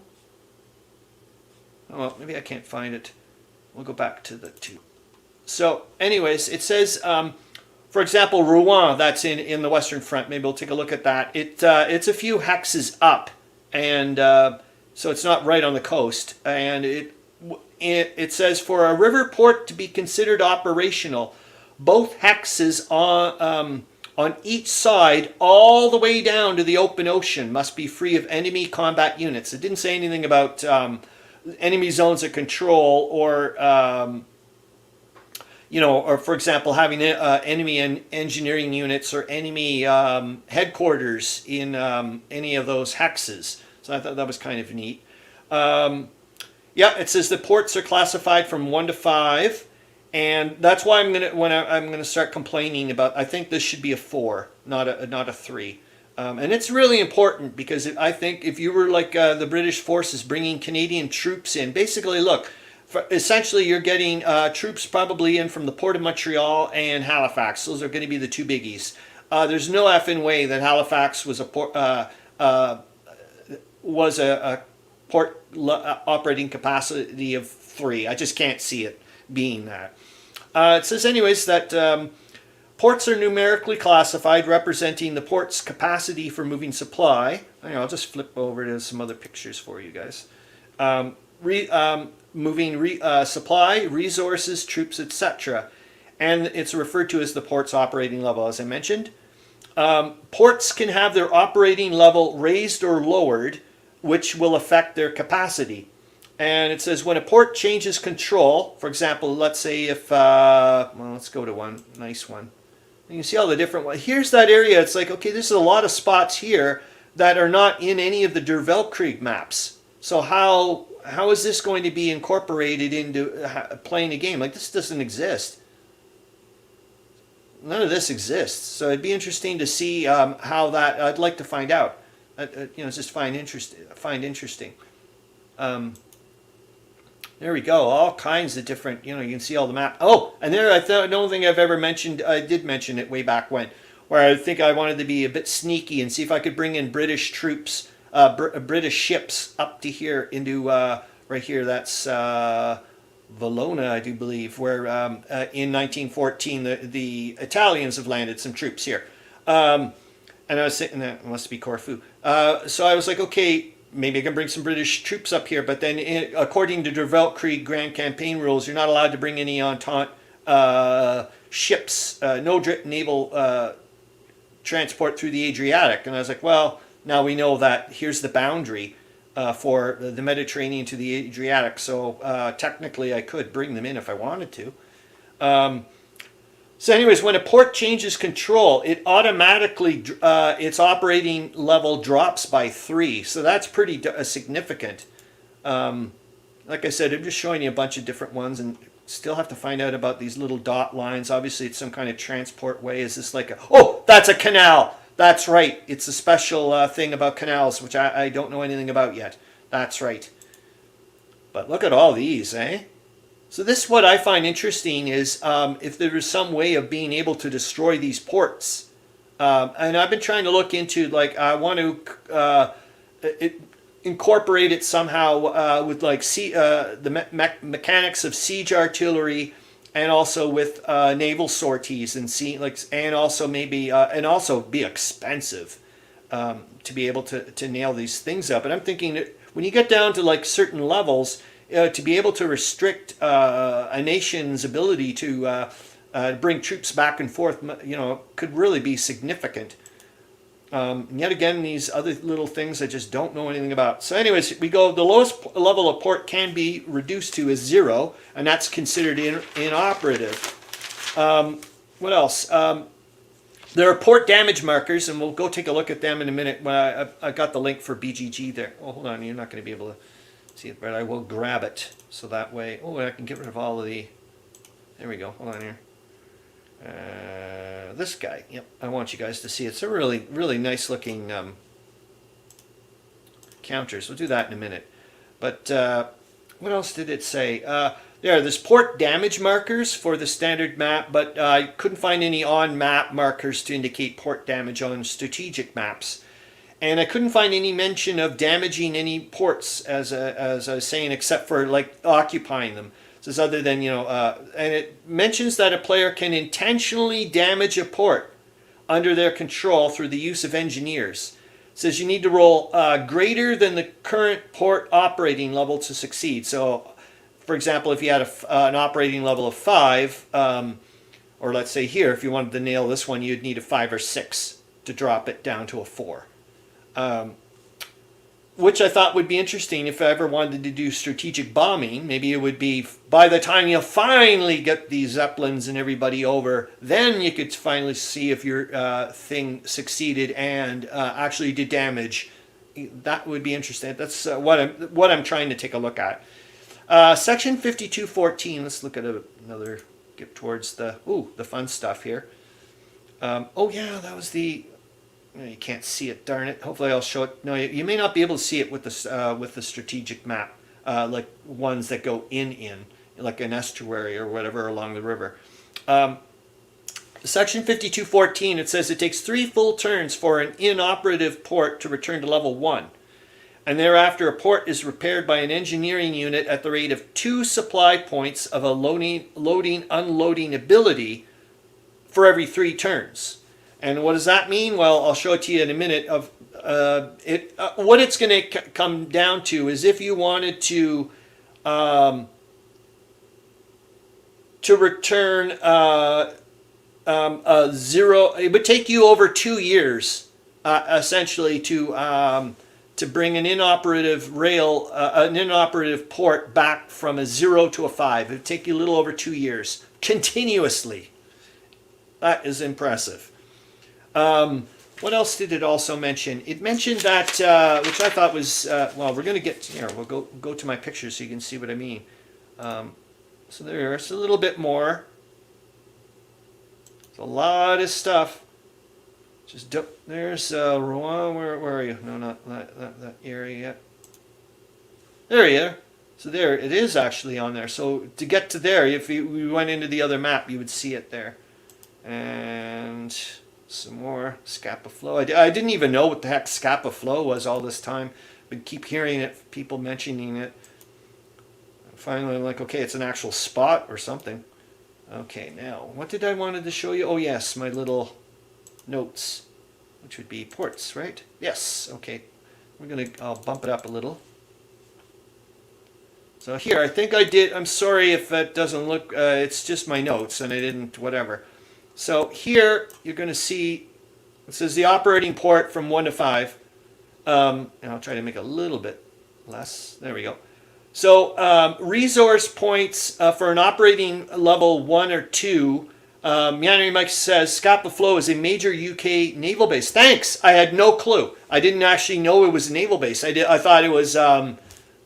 Oh well, maybe I can't find it. We'll go back to the 2. So, anyways, it says, for example, Rouen. That's in the western front. Maybe we'll take a look at that. It's a few hexes up, and so it's not right on the coast. And it says for a river port to be considered operational, both hexes on each side, all the way down to the open ocean, must be free of enemy combat units. It didn't say anything about enemy zones of control or, or for example, having enemy engineering units or enemy headquarters in any of those hexes. So I thought that was kind of neat. Yeah, it says the ports are classified from 1 to 5, and that's why I'm gonna start complaining about. I think this should be a 4, not a 3, and it's really important because I think if you were like the British forces bringing Canadian troops in, basically, look, essentially you're getting troops probably in from the Port of Montreal and Halifax. Those are going to be the 2 biggies. There's no effing way that Halifax was a port operating capacity of 3. I just can't see it being that. It says anyways that ports are numerically classified, representing the port's capacity for moving supply. I'll just flip over to some other pictures for you guys. Moving supply, resources, troops, etc. And it's referred to as the port's operating level, as I mentioned. Ports can have their operating level raised or lowered, which will affect their capacity. And it says when a port changes control, for example, let's say if, let's go to one nice one. You can see all the different ones. Here's that area. It's like, okay, there's a lot of spots here that are not in any of the Weltkrieg maps. So how is this going to be incorporated into playing a game? Like, this doesn't exist. None of this exists. So it'd be interesting to see how that, I'd like to find out. Just find interesting. There we go. All kinds of different, you can see all the map. Oh, and there, I don't think I've ever mentioned, I did mention it way back when, where I think I wanted to be a bit sneaky and see if I could bring in British troops, British ships up to here into, right here, that's Valona, I do believe, where in 1914 the Italians have landed some troops here. And I was thinking that must be Corfu. So I was like, okay, maybe I can bring some British troops up here. But then, according to Der Weltkrieg Grand Campaign rules, you're not allowed to bring any Entente ships, no naval transport through the Adriatic. And I was like, well, now we know that here's the boundary for the Mediterranean to the Adriatic. So technically, I could bring them in if I wanted to. So anyways, when a port changes control, it automatically, its operating level drops by 3. So that's pretty significant. Like I said, I'm just showing you a bunch of different ones and still have to find out about these little dot lines. Obviously, it's some kind of transport way. Is this like oh, that's a canal. That's right. It's a special thing about canals, which I don't know anything about yet. That's right. But look at all these, eh? So this is what I find interesting is if there is some way of being able to destroy these ports. And I've been trying to look into, like, I want to incorporate it somehow with, like, the mechanics of siege artillery and also with naval sorties and also maybe, and also be expensive to be able to nail these things up. And I'm thinking that when you get down to, like, certain levels, to be able to restrict a nation's ability to bring troops back and forth, could really be significant. Yet again, these other little things I just don't know anything about. So anyways, we go, the lowest level of port can be reduced to is 0, and that's considered inoperative. What else? There are port damage markers, and we'll go take a look at them in a minute. I got the link for BGG there. Oh, hold on, you're not going to be able to see it, but I will grab it. So that way, oh, I can get rid of all of the, there we go, hold on here. This guy, yep, I want you guys to see it. It's a really, really nice looking counters. We'll do that in a minute. But what else did it say? There's port damage markers for the standard map, but I couldn't find any on-map markers to indicate port damage on strategic maps. And I couldn't find any mention of damaging any ports, as I was saying, except for like occupying them. Says other than, and it mentions that a player can intentionally damage a port under their control through the use of engineers. It says you need to roll greater than the current port operating level to succeed. So, for example, if you had an operating level of 5, or let's say here, if you wanted to nail this one, you'd need a 5 or 6 to drop it down to a 4. Which I thought would be interesting if I ever wanted to do strategic bombing. Maybe it would be by the time you finally get these Zeppelins and everybody over, then you could finally see if your thing succeeded and actually did damage. That would be interesting. That's what I'm trying to take a look at. Section 5214. Let's look at another. Get towards the fun stuff here. Oh yeah, that was the. You can't see it, darn it. Hopefully I'll show it. No, you may not be able to see it with the strategic map, like ones that go in, like an estuary or whatever along the river. Section 5214, it says it takes 3 full turns for an inoperative port to return to level 1. And thereafter a port is repaired by an engineering unit at the rate of 2 supply points of a loading-unloading ability for every 3 turns. And what does that mean? Well, I'll show it to you in a minute. What it's going to come down to is if you wanted to return a 0, it would take you over 2 years, essentially, to bring an inoperative an inoperative port back from a 0 to a 5. It would take you a little over 2 years continuously. That is impressive. What else did it also mention? It mentioned that, which I thought was, well, we're going to get here. We'll go to my pictures so you can see what I mean. So there's a little bit more. It's a lot of stuff. Just there's where are you? No, not that area yet. There you are. So there it is actually on there. So to get to there, if we went into the other map, you would see it there. And some more Scapa Flow. I didn't even know what the heck Scapa Flow was all this time, but keep hearing it, people mentioning it. Finally, I'm like, okay, it's an actual spot or something. Okay, now, what did I wanted to show you? Oh, yes, my little notes, which would be ports, right? Yes, okay. I'll bump it up a little. So here, I think I did, I'm sorry if it doesn't look, it's just my notes and I didn't, whatever. So here you're going to see it says the operating port from 1 to 5. And I'll try to make it a little bit less. There we go. So resource points for an operating level 1 or 2. Meandering Mike says Scapa Flow is a major UK naval base. Thanks. I had no clue. I didn't actually know it was a naval base. I thought it was. I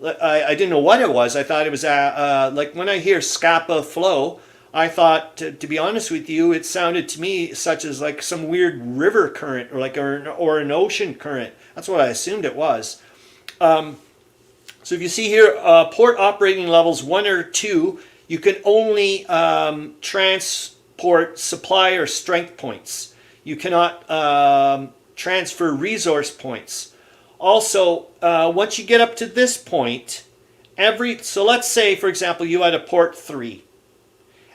didn't know what it was. I thought it was like when I hear Scapa Flow, I thought, to be honest with you, it sounded to me such as like some weird river current or an ocean current. That's what I assumed it was. So if you see here, port operating levels 1 or 2, you can only transport supply or strength points. You cannot transfer resource points. Also, once you get up to this point, so let's say, for example, you had a port 3.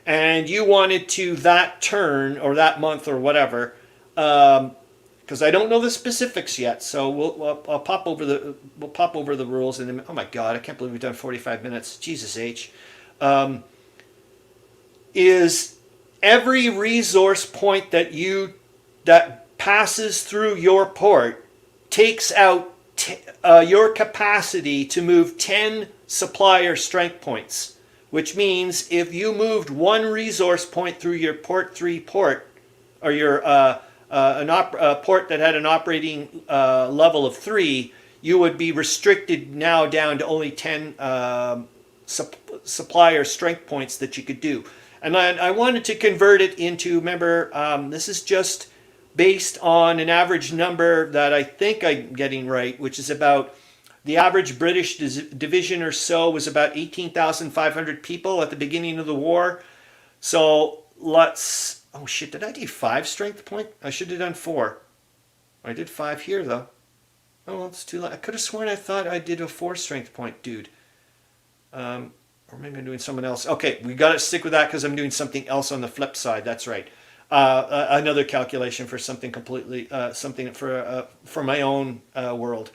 And you wanted to that turn or that month or whatever, because I don't know the specifics yet. So I'll pop over the rules and oh my God, I can't believe we've done 45 minutes. Jesus H. Is every resource point that passes through your port takes out your capacity to move 10 supplier strength points, which means if you moved one resource point through your port 3 port, or your port that had an operating level of 3, you would be restricted now down to only 10 supplier strength points that you could do. And I wanted to convert it into, remember, this is just based on an average number that I think I'm getting right, which is about, the average British division or so was about 18,500 people at the beginning of the war. So let's, oh shit, did I do 5 strength point? I should have done 4. I did 5 here though. Oh, well, it's too late. I could have sworn I thought I did a 4 strength point, dude. Or maybe I'm doing someone else. Okay, we got to stick with that because I'm doing something else on the flip side. That's right. Another calculation for something completely, something for my own world.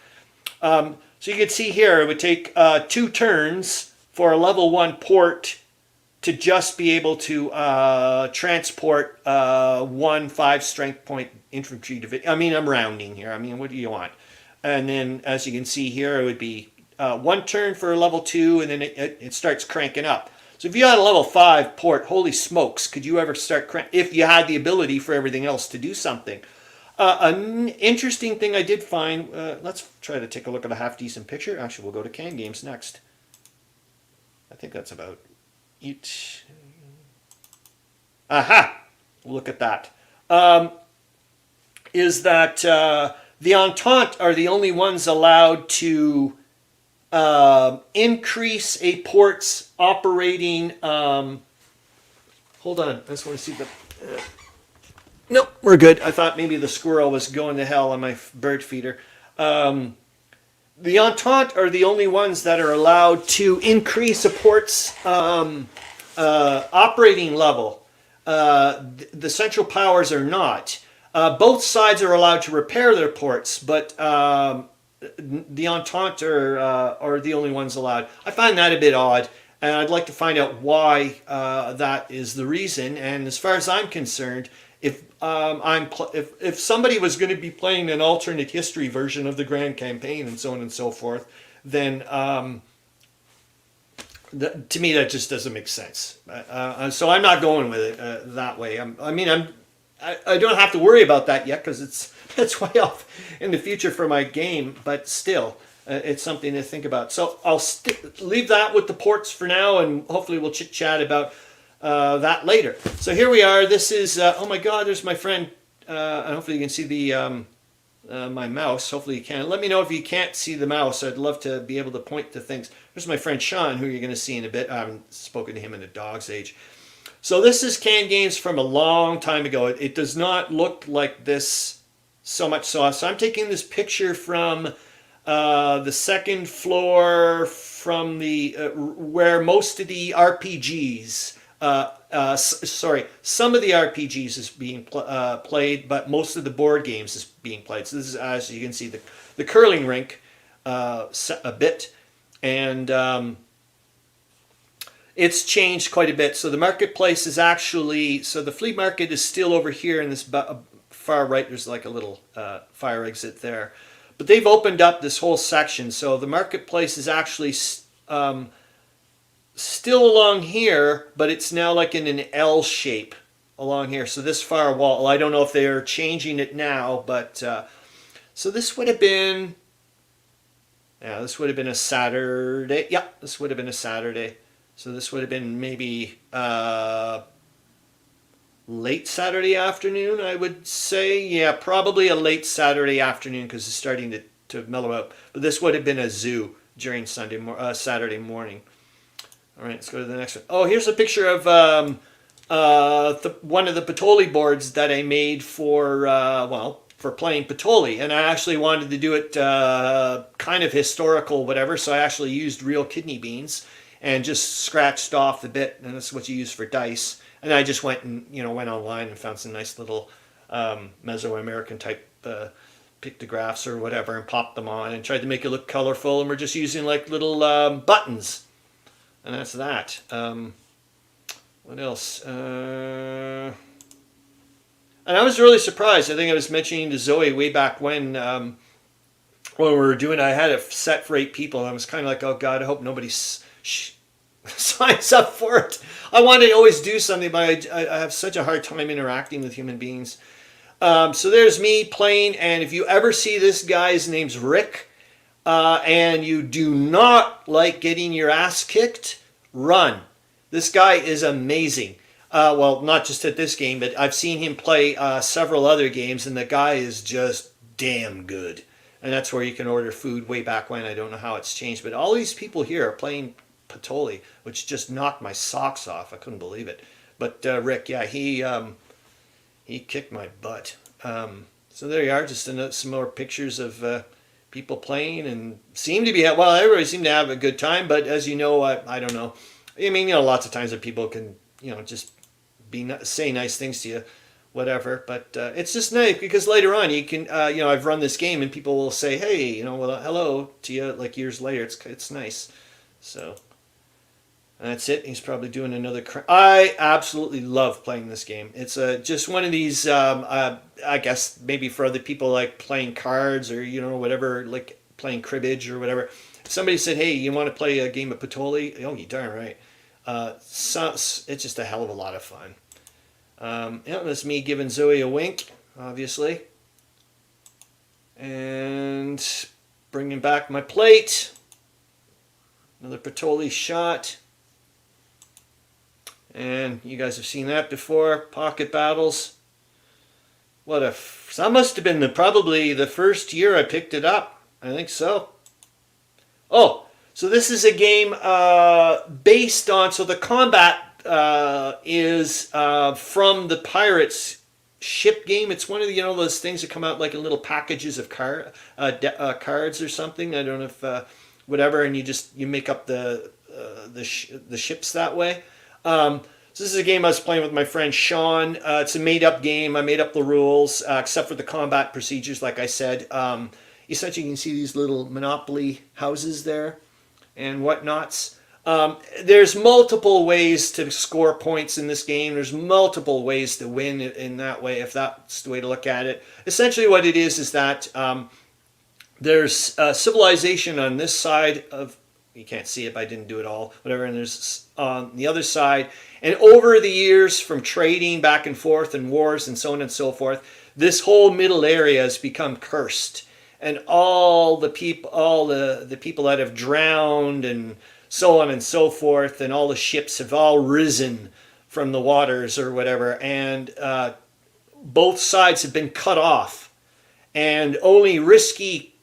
So you can see here, it would take 2 turns for a level 1 port to just be able to transport 1 5 strength point infantry division. I mean, I'm rounding here. I mean, what do you want? And then, as you can see here, it would be 1 turn for a level 2, and then it starts cranking up. So if you had a level 5 port, holy smokes, could you ever start if you had the ability for everything else to do something? An interesting thing I did find, let's try to take a look at a half-decent picture. Actually, we'll go to CanGames next. I think that's about it. Aha! Look at that. Is that the Entente are the only ones allowed to increase a port's operating, hold on, I just want to see the, nope, we're good. I thought maybe the squirrel was going to hell on my bird feeder. The Entente are the only ones that are allowed to increase a port's operating level. The Central Powers are not. Both sides are allowed to repair their ports, but the Entente are the only ones allowed. I find that a bit odd, and I'd like to find out why that is the reason. And as far as I'm concerned, if somebody was going to be playing an alternate history version of the Grand Campaign and so on and so forth, then to me that just doesn't make sense. So I'm not going with it that way. I don't have to worry about that yet because it's way off in the future for my game, but still, it's something to think about. So I'll leave that with the ports for now, and hopefully we'll chit-chat about that later. So here we are. This is, oh my God, there's my friend. And hopefully you can see the my mouse. Hopefully you can. Let me know if you can't see the mouse. I'd love to be able to point to things. There's my friend Sean, who you're going to see in a bit. I haven't spoken to him in a dog's age. So this is CanGames from a long time ago. It does not look like this so much. So I'm taking this picture from the second floor from the where most of the RPGs, some of the RPGs is being played, but most of the board games is being played. So this is, as you can see, the curling rink a bit, and it's changed quite a bit. So the marketplace is actually, so the flea market is still over here in this far right. There's like a little fire exit there. But they've opened up this whole section. So the marketplace is actually still along here, but it's now like in an L shape along here. So this far wall, I don't know if they're changing it now, but so this would have been, yeah, this would have been a Saturday. Yeah, this would have been a Saturday. So this would have been maybe late Saturday afternoon, I would say. Yeah, probably a late Saturday afternoon because it's starting to mellow out. But this would have been a zoo during Saturday morning. All right, let's go to the next one. Oh, here's a picture of one of the Patoli boards that I made for, for playing Patoli. And I actually wanted to do it kind of historical, whatever, so I actually used real kidney beans and just scratched off the bit, and that's what you use for dice. And I just went and went online and found some nice little Mesoamerican type pictographs or whatever, and popped them on and tried to make it look colorful. And we're just using like little buttons, and that's that. What else? And And I was really surprised. I think I was mentioning to Zoe way back when we were doing, I had it set for 8 people. And I was kind of like, oh God, I hope nobody signs up for it. I want to always do something, but I have such a hard time interacting with human beings. So there's me playing, and if you ever see this guy's name's Rick, and you do not like getting your ass kicked, run. This guy is amazing. Well, not just at this game, but I've seen him play several other games, and the guy is just damn good. And that's where you can order food way back when. I don't know how it's changed, but all these people here are playing Patoli, which just knocked my socks off. I couldn't believe it. But Rick, yeah, he kicked my butt. So there you are, just some more pictures of people playing, and seem to be, well, everybody seemed to have a good time, but as you know, I don't know. I mean, lots of times that people can, just say nice things to you, whatever, but it's just nice because later on you can, I've run this game and people will say, hey, well, hello to you like years later. It's nice. So that's it. He's probably doing another. I absolutely love playing this game. It's just one of these. I guess maybe for other people like playing cards or whatever, like playing cribbage or whatever. If somebody said, "Hey, you want to play a game of Patoli?" Oh, you darn right. So it's just a hell of a lot of fun. Yeah, that's me giving Zoe a wink, obviously, and bringing back my plate. Another Patoli shot. And you guys have seen that before. Pocket battles. That must have been probably the first year I picked it up. I think so. Oh, so this is a game based on, so the combat is from the Pirates ship game. It's one of the, those things that come out like in little packages of cards or something. I don't know if whatever, and you make up the ships that way. So this is a game I was playing with my friend Sean. It's a made-up game. I made up the rules, except for the combat procedures, like I said. Essentially, you can see these little Monopoly houses there and whatnots. There's multiple ways to score points in this game. There's multiple ways to win in that way, if that's the way to look at it. Essentially what it is that there's civilization on this side of, you can't see it, but I didn't do it all, whatever, and there's on the other side. And over the years, from trading back and forth and wars and so on and so forth, this whole middle area has become cursed. And all the people that have drowned and so on and so forth, and all the ships have all risen from the waters or whatever, and both sides have been cut off, and only risky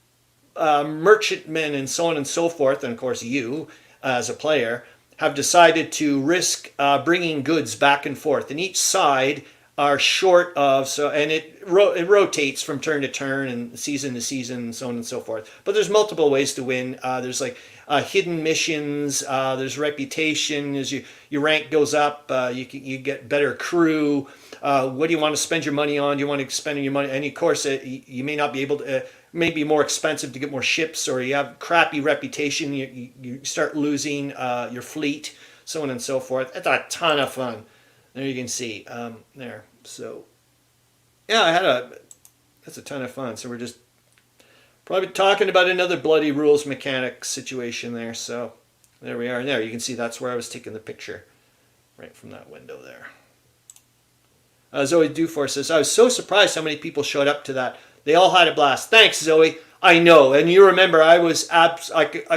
merchantmen and so on and so forth, and of course you as a player, have decided to risk bringing goods back and forth, and each side are short of, and it rotates from turn to turn and season to season and so on and so forth. But there's multiple ways to win. There's like hidden missions. There's reputation. As your rank goes up, you get better crew. What do you want to spend your money on? Do you want to spend your money? And of course, you may not be able to. May be more expensive to get more ships, or you have crappy reputation. You start losing your fleet, so on and so forth. It's a ton of fun. There you can see there. So yeah, that's a ton of fun. So we're just probably talking about another bloody rules mechanic situation there. So there we are. And there you can see that's where I was taking the picture, right from that window there. Zoe Dufour says, I was so surprised how many people showed up to that. They all had a blast. Thanks, Zoe. I know, and you remember, I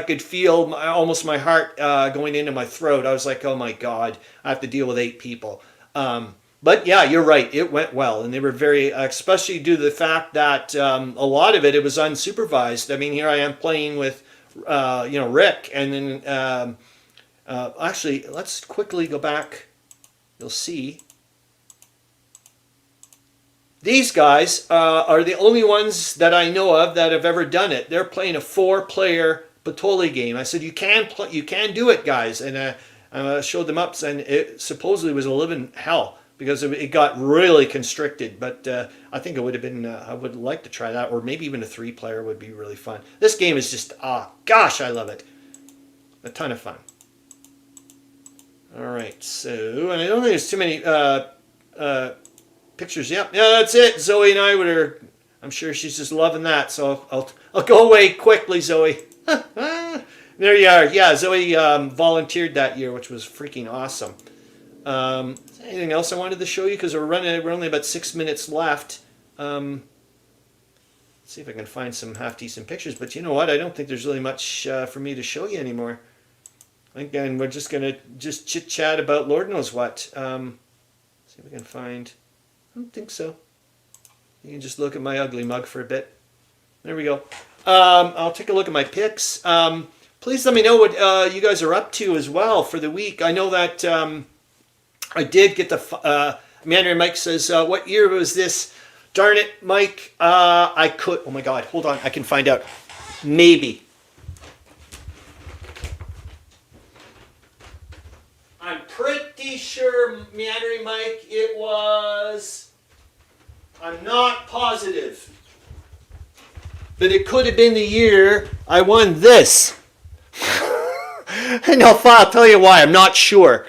could feel almost my heart going into my throat. I was like, oh my God, I have to deal with 8 people. But yeah, you're right. It went well, and they were very, especially due to the fact that a lot of it was unsupervised. I mean, here I am playing with, Rick, and then actually, let's quickly go back. You'll see. These guys are the only ones that I know of that have ever done it. They're playing a 4-player Patoli game. I said, you can do it, guys. And I showed them up, and it supposedly was a living hell because it got really constricted. But I think it would have been, I would like to try that, or maybe even a 3-player would be really fun. This game is just, gosh, I love it. A ton of fun. All right, so, and I don't think there's too many pictures. Yep, yeah, that's it. Zoe and I were. I'm sure she's just loving that. So I'll go away quickly, Zoe. There you are. Yeah, Zoe volunteered that year, which was freaking awesome. Is there anything else I wanted to show you? Because we're only about 6 minutes left. Let's see if I can find some half decent pictures. But you know what? I don't think there's really much for me to show you anymore. Again, we're just gonna chit chat about Lord knows what. See if we can find. I don't think so. You can just look at my ugly mug for a bit. There we go. I'll take a look at my pics. Please let me know what you guys are up to as well for the week. I know that I did get the Meandering Mike says, what year was this? Darn it, Mike. I could. Oh my God. Hold on. I can find out. Maybe. I'm pretty sure, Meandering Mike, it was. I'm not positive. But it could have been the year I won this. And I'll tell you why. I'm not sure.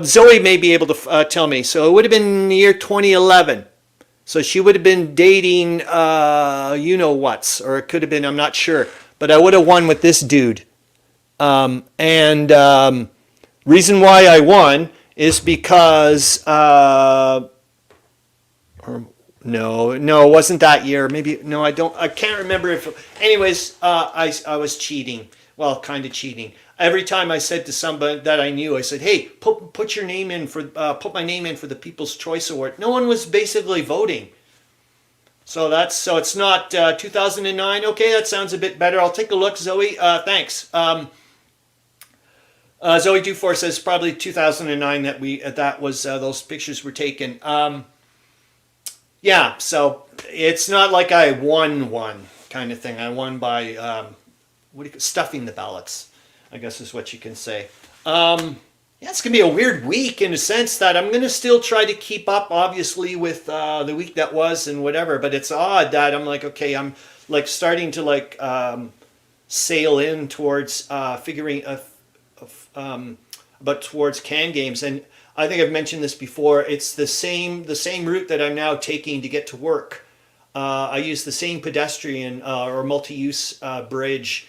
Zoe may be able to tell me. So it would have been the year 2011. So she would have been dating you-know-whats. Or it could have been, I'm not sure. But I would have won with this dude. Reason why I won is because... No, it wasn't that year. Maybe, no, I can't remember if, anyways, I was cheating. Well, kind of cheating. Every time I said to somebody that I knew, I said, hey, put your name in for, put my name in for the People's Choice Award. No one was basically voting. So it's not 2009. Okay, that sounds a bit better. I'll take a look, Zoe. Thanks. Zoe Dufour says probably 2009 that was those pictures were taken. Yeah, so it's not like I won one kind of thing. I won by stuffing the ballots, I guess is what you can say. Yeah, it's going to be a weird week in the sense that I'm going to still try to keep up, obviously, with the week that was and whatever. But it's odd that I'm like, okay, I'm like starting to like sail in towards figuring but towards CanGames. And I think I've mentioned this before. It's the same route that I'm now taking to get to work. I use the same pedestrian or multi-use bridge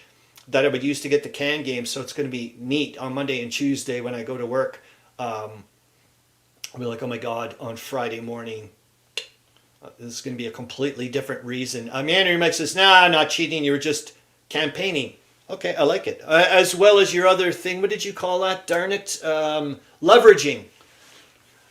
that I would use to get to CanGames. So it's going to be neat on Monday and Tuesday when I go to work. I'll be like, oh my God, on Friday morning, this is going to be a completely different reason. Meandering Mike says, nah, I'm not cheating. You were just campaigning. Okay, I like it. As well as your other thing. What did you call that? Darn it. Leveraging.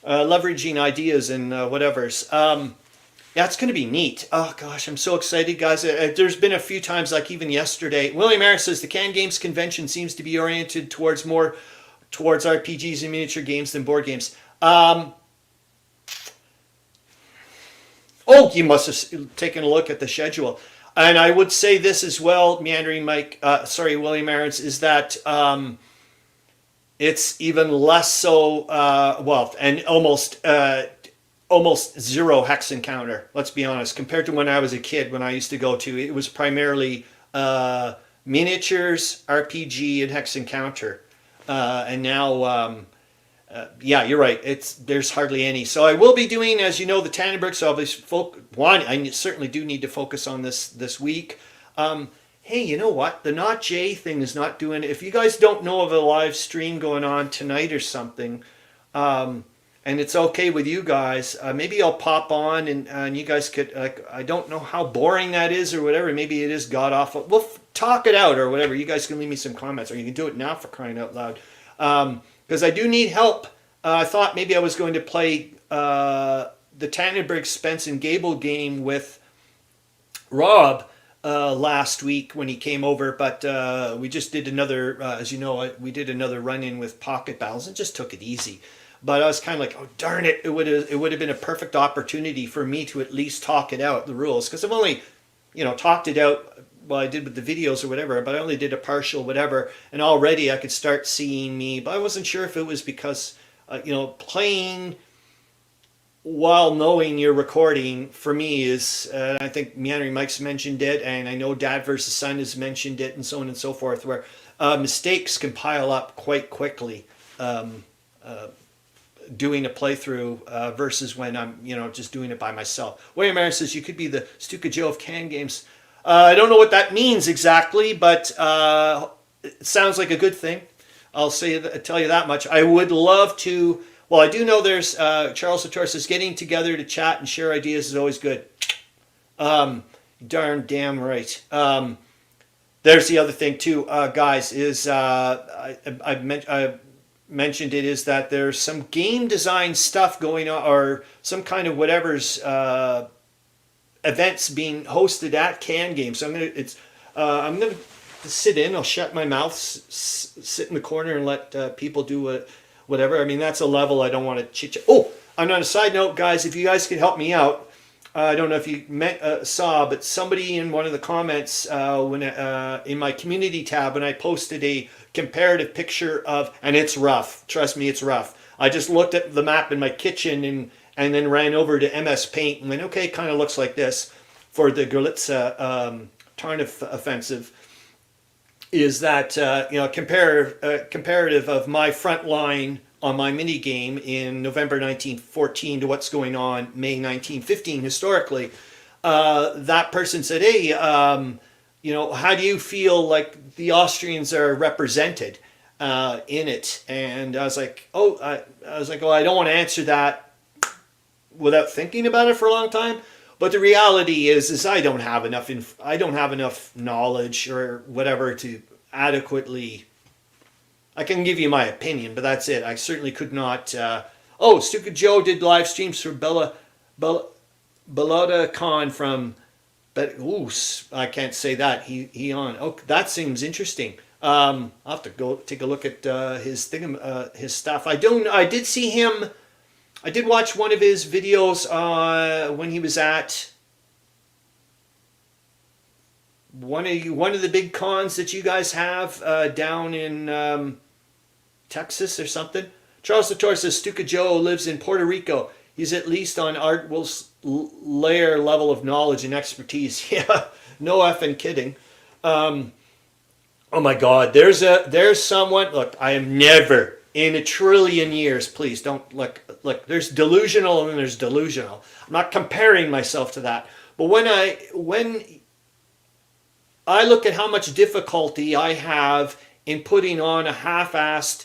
Leveraging ideas and whatever's. Yeah, it's going to be neat. Oh, gosh, I'm so excited, guys. There's been a few times, like even yesterday. William Arends says the CanGames convention seems to be oriented towards RPGs and miniature games than board games. Oh, you must have taken a look at the schedule. And I would say this as well, Meandering Mike, William Arends, is that it's even less so, and almost zero hex encounter, let's be honest, compared to when I was a kid, when I used to go to, it was primarily miniatures, RPG, and hex encounter. And now, yeah, you're right, there's hardly any. So I will be doing, as you know, the Tannenberg, so I certainly do need to focus on this week. Hey, you know what? The Not J thing is not doing it. If you guys don't know of a live stream going on tonight or something, and it's okay with you guys, maybe I'll pop on and you guys could, I don't know how boring that is or whatever. Maybe it is god awful. We'll talk it out or whatever. You guys can leave me some comments, or you can do it now for crying out loud. Because I do need help. I thought maybe I was going to play the Tannenberg, Spence, and Gable game with Rob last week when he came over, but we just did another, as you know, we did another run-in with Pocket Battles and just took it easy. But I was kind of like, oh darn it, it would have been a perfect opportunity for me to at least talk it out, the rules, because I've only, talked it out. Well, I did with the videos or whatever, but I only did a partial whatever, and already I could start seeing me. But I wasn't sure if it was because, playing while knowing you're recording for me is, I think Meandering Mike's mentioned it, and I know Dad vs. Son has mentioned it, and so on and so forth, where mistakes can pile up quite quickly. doing a playthrough versus when I'm, just doing it by myself. William Aaron says, you could be the Stuka Joe of CanGames. I don't know what that means exactly, but it sounds like a good thing. I'll tell you that much. I would love to. Well, I do know there's Charles Latora says getting together to chat and share ideas is always good. Darn damn right. There's the other thing too, guys. Is I mentioned it is that there's some game design stuff going on, or some kind of whatever's events being hosted at CanGames. So I'm gonna sit in. I'll shut my mouth, sit in the corner, and let people do whatever. I mean, that's a level I don't want to chit chat. Oh, and on a side note, guys, if you guys could help me out. I don't know if you saw, but somebody in one of the comments in my community tab, when I posted a comparative picture of, and it's rough. Trust me, it's rough. I just looked at the map in my kitchen and then ran over to MS Paint and went, okay, it kind of looks like this for the Gorlitsa Tarnów offensive. Is that comparative of my front line on my mini game in November 1914 to what's going on May 1915 historically. That person said, hey, how do you feel like the Austrians are represented in it? And I was like, I don't want to answer that without thinking about it for a long time. But the reality is I don't have enough knowledge or whatever to adequately. I can give you my opinion, but that's it. I certainly could not. Stuka Joe did live streams for Belota Con from. But I can't say that. He on. Oh, that seems interesting. I'll have to go take a look at his stuff. I did see him. I did watch one of his videos when he was at one of the big cons that you guys have down in Texas or something. Charles Latora says Stuka Joe lives in Puerto Rico. He's at least on Art Wolf's layer level of knowledge and expertise. Yeah, no effing kidding. Oh my God, there's someone. Look, I am never in a trillion years. Please don't look. There's delusional and there's delusional. I'm not comparing myself to that. But when I look at how much difficulty I have in putting on a half-assed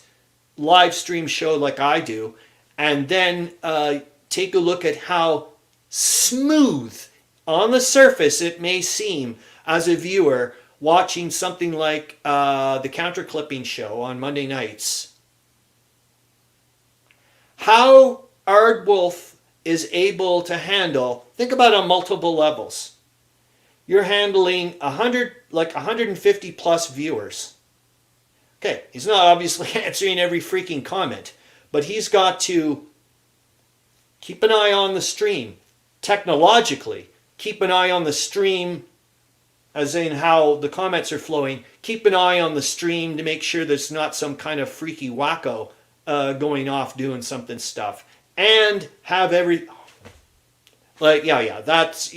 live stream show like I do, and then take a look at how smooth on the surface it may seem as a viewer watching something like the Counter Clipping show on Monday nights. How Aardwolf is able to handle, think about on multiple levels. You're handling 150 plus viewers. Okay, he's not obviously answering every freaking comment, but he's got to keep an eye on the stream. Technologically, keep an eye on the stream, as in how the comments are flowing. Keep an eye on the stream to make sure there's not some kind of freaky wacko going off doing something stuff. And have that's,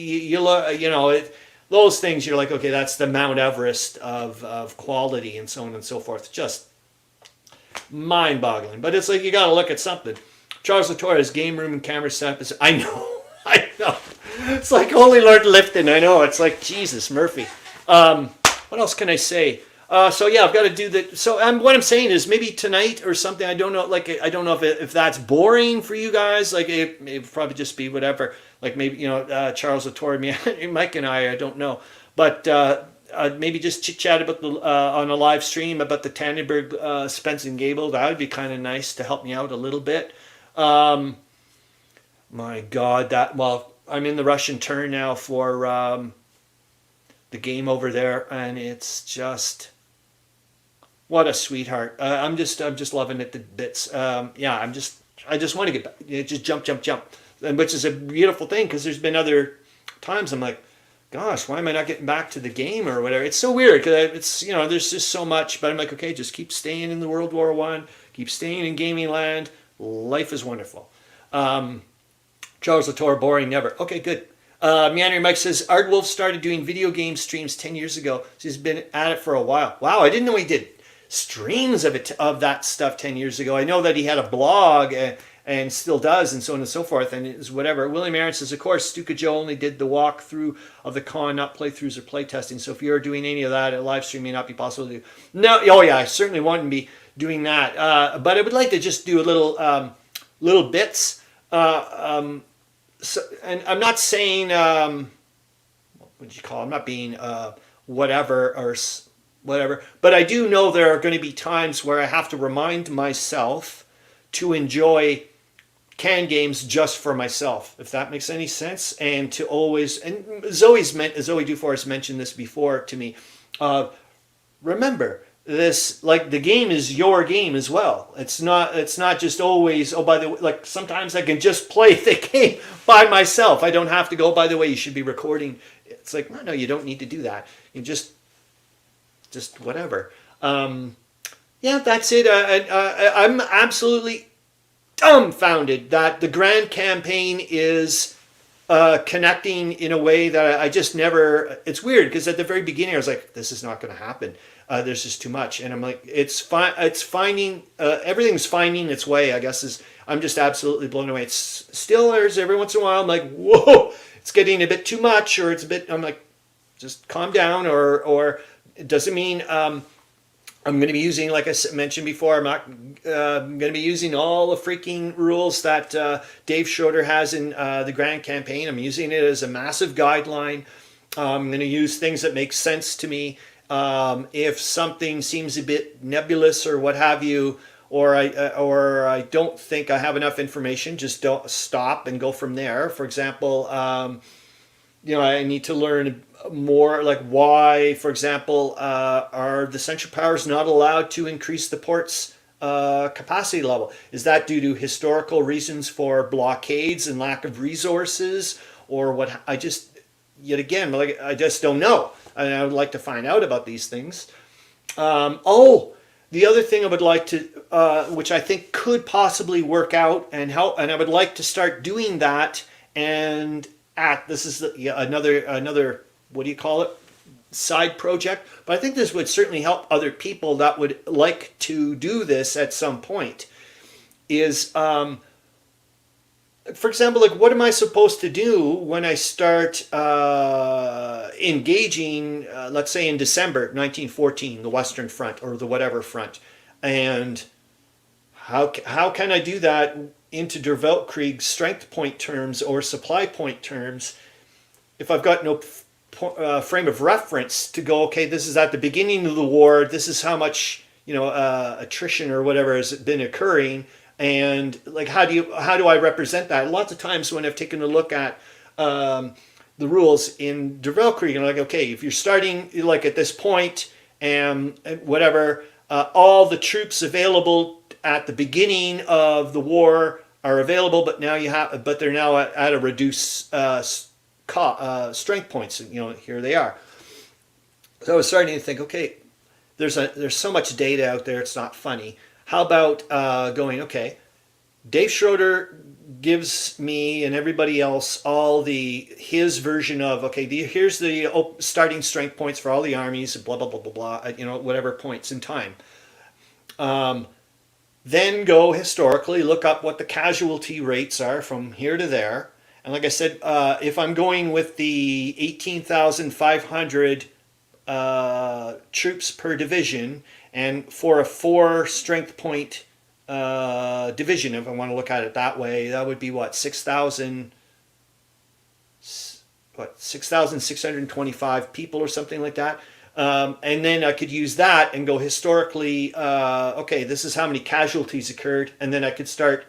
those things you're like, okay, that's the Mount Everest of quality and so on and so forth. Just mind-boggling. But it's like you got to look at something. Charles Latora's game room and camera setup is. I know. It's like Holy Lord Lifton. I know. It's like Jesus Murphy. What else can I say? I've got to do that. So what I'm saying is maybe tonight or something. I don't know. I don't know if that's boring for you guys. It would probably just be whatever. Maybe Charles Latora, Mike and I don't know. But maybe just chit chat about on a live stream about the Tannenberg Spence and Gable. That would be kind of nice to help me out a little bit. My God, I'm in the Russian turn now for the game over there, and it's just. What a sweetheart! I'm just loving it to bits. I just want to get back. Just jump, and which is a beautiful thing because there's been other times I'm like, gosh, why am I not getting back to the game or whatever? It's so weird because it's there's just so much, but I'm like, okay, just keep staying in the World War I, keep staying in gaming land. Life is wonderful. Charles Latora, boring never. Okay, good. Meandering Mike says Aardwolf started doing video game streams 10 years ago. So he's been at it for a while. Wow, I didn't know he did streams of that stuff 10 years ago. I know that he had a blog and still does, and so on and so forth, and is whatever. William Arends says, of course, Stuka Joe only did the walkthrough of the con, not playthroughs or playtesting. So if you're doing any of that, a live stream may not be possible to do. No, oh yeah, I certainly wouldn't be doing that. But I would like to just do a little bits. So, and I'm not saying, what would you call it? I'm not being whatever or whatever, but I do know there are going to be times where I have to remind myself to enjoy CanGames just for myself, if that makes any sense, and to always, and Zoe Dufour has mentioned this before to me, remember this, like, the game is your game as well. It's not just always, oh, by the way, like, sometimes I can just play the game by myself. I don't have to go, by the way, you should be recording. It's like, no, you don't need to do that. You just whatever. Yeah, that's it. I'm absolutely dumbfounded that the grand campaign is connecting in a way that I just never. It's weird because at the very beginning I was like, this is not going to happen. There's just too much, and I'm like, it's fine. It's finding everything's finding its way. I guess I'm just absolutely blown away. It's still, there's every once in a while I'm like, whoa, it's getting a bit too much, or it's a bit. I'm like, just calm down, or it doesn't mean I'm going to be using, like I mentioned before, I'm not going to be using all the freaking rules that Dave Schroeder has in the Grand Campaign. I'm using it as a massive guideline. I'm going to use things that make sense to me. If something seems a bit nebulous or what have you, or I don't think I have enough information, just don't stop and go from there. For example, I need to learn more, like why, for example, are the Central Powers not allowed to increase the port's capacity level? Is that due to historical reasons for blockades and lack of resources, or what? I just don't know, and I would like to find out about these things. The other thing I would like to, which I think could possibly work out and help, and I would like to start doing that. And this is another what do you call it, side project, but I think this would certainly help other people that would like to do this at some point, is for example, like, what am I supposed to do when I start engaging, let's say in December 1914, the Western Front or the whatever front, and how can I do that into Der Weltkrieg strength point terms or supply point terms if I've got no frame of reference to go, okay, this is at the beginning of the war, this is how much attrition or whatever has been occurring, and like how do I represent that? Lots of times when I've taken a look at the rules in Der Weltkrieg, I'm like, okay, if you're starting like at this point and whatever, all the troops available at the beginning of the war are available, but they're now at a reduced strength points, and here they are. So I was starting to think, okay, there's so much data out there, it's not funny. How about going, okay, Dave Schroeder gives me and everybody else his version of, okay, here's the starting strength points for all the armies, blah blah blah blah blah, whatever points in time. Then go historically, look up what the casualty rates are from here to there. And like I said, if I'm going with the 18,500 troops per division, and for a 4 strength point division, if I want to look at it that way, that would be what, 6,625 people or something like that. And then I could use that and go historically, okay, this is how many casualties occurred, and then I could start.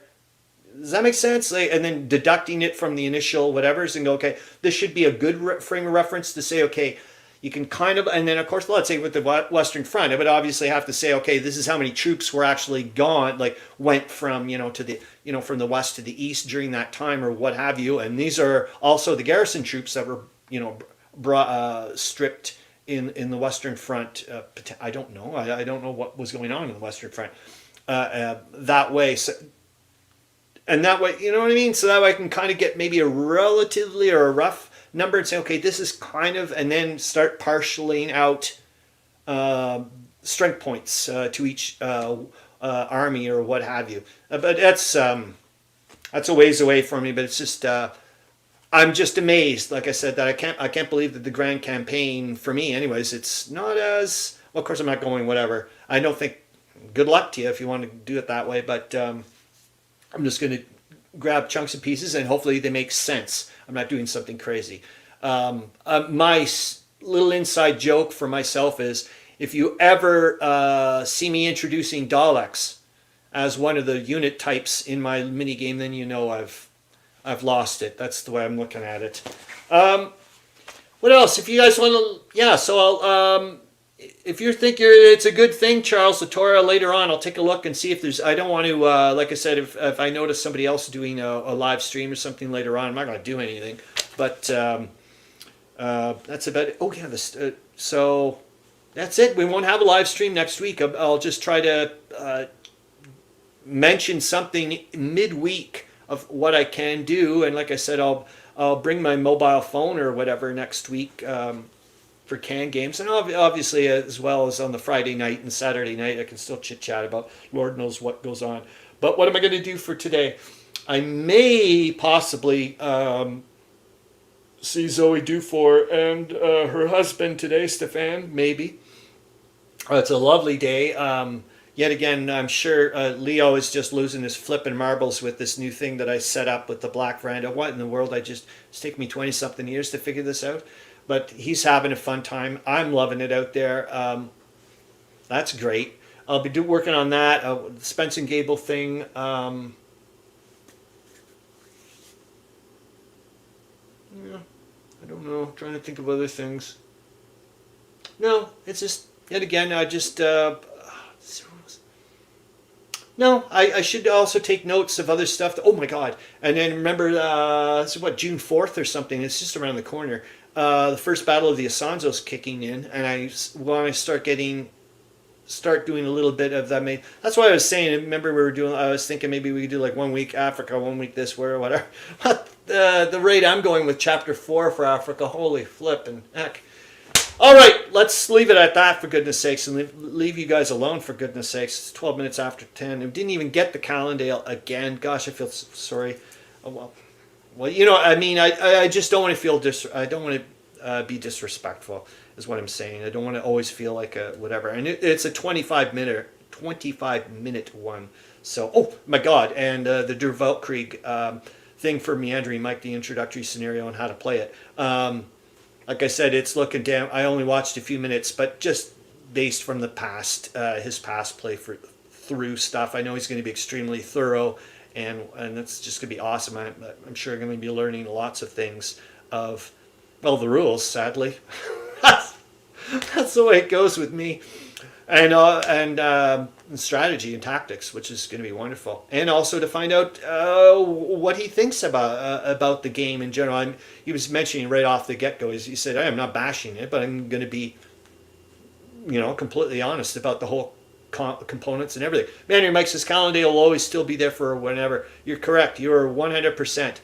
Does that make sense? And then deducting it from the initial whatevers and go, okay, this should be a good frame of reference to say, okay, you can kind of, and then of course, let's say with the Western Front, I would obviously have to say, okay, this is how many troops were actually gone, like went from, to the, from the west to the east during that time or what have you. And these are also the garrison troops that were, stripped in the Western Front. I don't know. I don't know what was going on in the Western Front that way. So, and that way, you know what I mean? So that way I can kind of get maybe a relatively or a rough number and say, okay, this is kind of, and then start partialing out strength points to each army or what have you. But that's, that's a ways away from me, but it's just I'm just amazed, like I said, that I can't believe that the Grand Campaign, for me anyways, it's not as well. Of course, I'm not going whatever. I don't think. Good luck to you if you want to do it that way, but I'm just going to grab chunks and pieces, and hopefully they make sense. I'm not doing something crazy. My little inside joke for myself is, if you ever see me introducing Daleks as one of the unit types in my mini game, then you know I've lost it. That's the way I'm looking at it. What else? If you guys want to, yeah. So I'll. If you think it's a good thing, Charles Latora, later on I'll take a look and see if there's. I don't want to, like I said, if I notice somebody else doing a live stream or something later on, I'm not going to do anything. But that's about it. Oh yeah, so that's it. We won't have a live stream next week. I'll just try to mention something midweek of what I can do, and like I said, I'll bring my mobile phone or whatever next week. For CanGames, and obviously as well as on the Friday night and Saturday night, I can still chit chat about Lord knows what goes on. But what am I going to do for today? I may possibly see Zoe Dufour and her husband today, Stefan, maybe. It's a lovely day. Yet again, I'm sure Leo is just losing his flipping marbles with this new thing that I set up with the black veranda. What in the world? It's taken me 20-something years to figure this out. But he's having a fun time. I'm loving it out there. That's great. I'll be working on that. The Spence and Gable thing. Yeah, I don't know. I'm trying to think of other things. No, it's just, yet again, I just... No, I should also take notes of other stuff. Oh my God. And then remember, this is what, June 4th or something. It's just around the corner. The first battle of the Asanzo's kicking in, and I want to start doing a little bit of that. That's why I was saying. Remember, I was thinking maybe we could do like 1 week Africa, 1 week this, where, whatever. The rate I'm going with Chapter 4 for Africa, holy flippin' heck! All right, let's leave it at that for goodness sakes, and leave you guys alone for goodness sakes. It's 12 minutes after 10. I didn't even get the Calandale again. Gosh, I feel sorry. Oh well. Well, you know, I mean, I just don't want to feel I don't want to be disrespectful, is what I'm saying. I don't want to always feel like a whatever. And it's a 25-minute one. So, oh my God, and the Der Weltkrieg thing for Meandering, Mike, the introductory scenario and how to play it. Like I said, it's looking damn. I only watched a few minutes, but just based from the past, his past play through stuff, I know he's going to be extremely thorough. And it's just going to be awesome. I'm sure I'm going to be learning lots of things of, well, the rules, sadly. That's the way it goes with me. And strategy and tactics, which is going to be wonderful. And also to find out what he thinks about the game in general. He was mentioning right off the get-go, he said, I am not bashing it, but I'm going to be, completely honest about the whole components and everything. Meandering Mike says Calandale will always still be there for whenever. You're correct. You're 100%.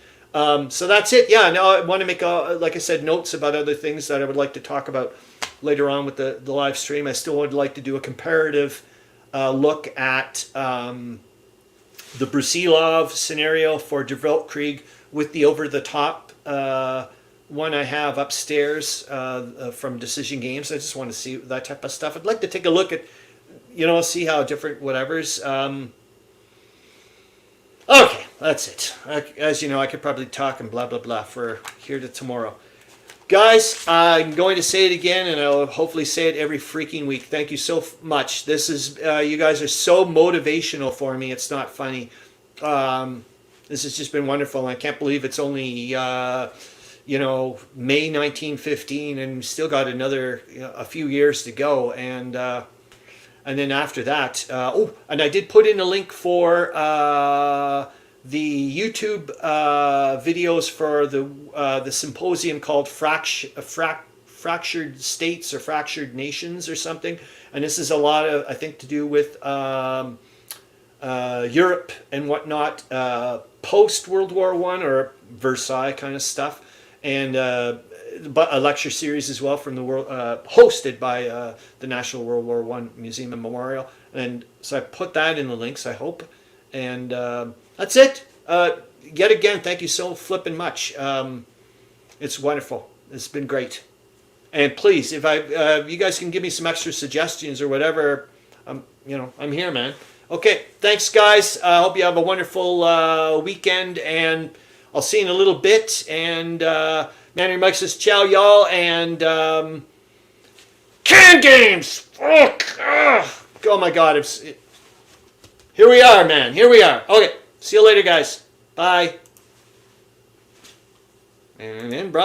So that's it. Yeah. Now I want to make like I said, notes about other things that I would like to talk about later on with the live stream. I still would like to do a comparative look at the Brusilov scenario for Der Weltkrieg with the over-the-top one I have upstairs from Decision Games. I just want to see that type of stuff. I'd like to take a look at see how different whatever's. Okay, that's it. As you know, I could probably talk and blah, blah, blah for here to tomorrow. Guys, I'm going to say it again, and I'll hopefully say it every freaking week. Thank you so much. This is, you guys are so motivational for me. It's not funny. This has just been wonderful. I can't believe it's only, May 1915, and still got another, a few years to go. And then after that, and I did put in a link for the YouTube videos for the symposium called Fractured States or Fractured Nations or something. And this is a lot of, I think, to do with Europe and whatnot, post-World War I or Versailles kind of stuff. And but a lecture series as well from the world, hosted by the National World War I Museum and Memorial. And so I put that in the links, I hope. And that's it. yet again, thank you so flipping much. It's wonderful. It's been great. And please, if you guys can give me some extra suggestions or whatever, I'm here, man. Okay, thanks, guys. I hope you have a wonderful weekend, and I'll see you in a little bit. And Meandering Mike says, ciao, y'all, and CanGames! Fuck! Oh, my God. Here we are, man. Here we are. Okay, see you later, guys. Bye. And in broad.